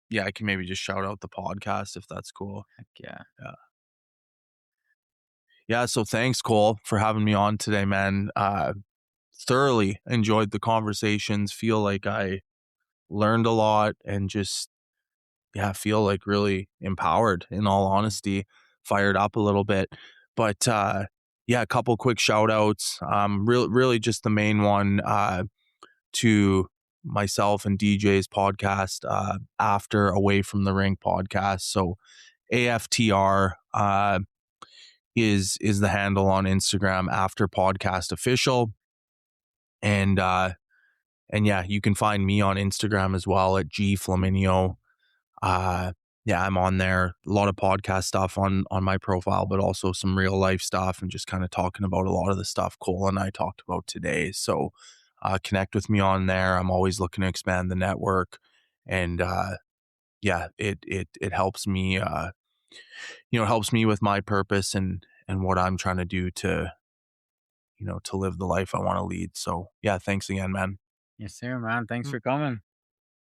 yeah, I can maybe just shout out the podcast if that's cool. Heck yeah. Yeah. Yeah, so thanks, Cole, for having me on today, man. Thoroughly enjoyed the conversations. Feel like I learned a lot and just, yeah, feel like really empowered in all honesty, fired up a little bit. But yeah, a couple quick shout outs. Really just the main one to myself and DJ's podcast, After Away from the Ring podcast. So AFTR is the handle on Instagram, After Podcast Official. And yeah, you can find me on Instagram as well at G Flamminio. Uh yeah, I'm on there. A lot of podcast stuff on my profile, but also some real life stuff and just kind of talking about a lot of the stuff Cole and I talked about today. So connect with me on there. I'm always looking to expand the network. And yeah, it helps me helps me with my purpose and what I'm trying to do to live the life I want to lead. So yeah, thanks again, man. Yes, sir, man. Thanks Mm. for coming.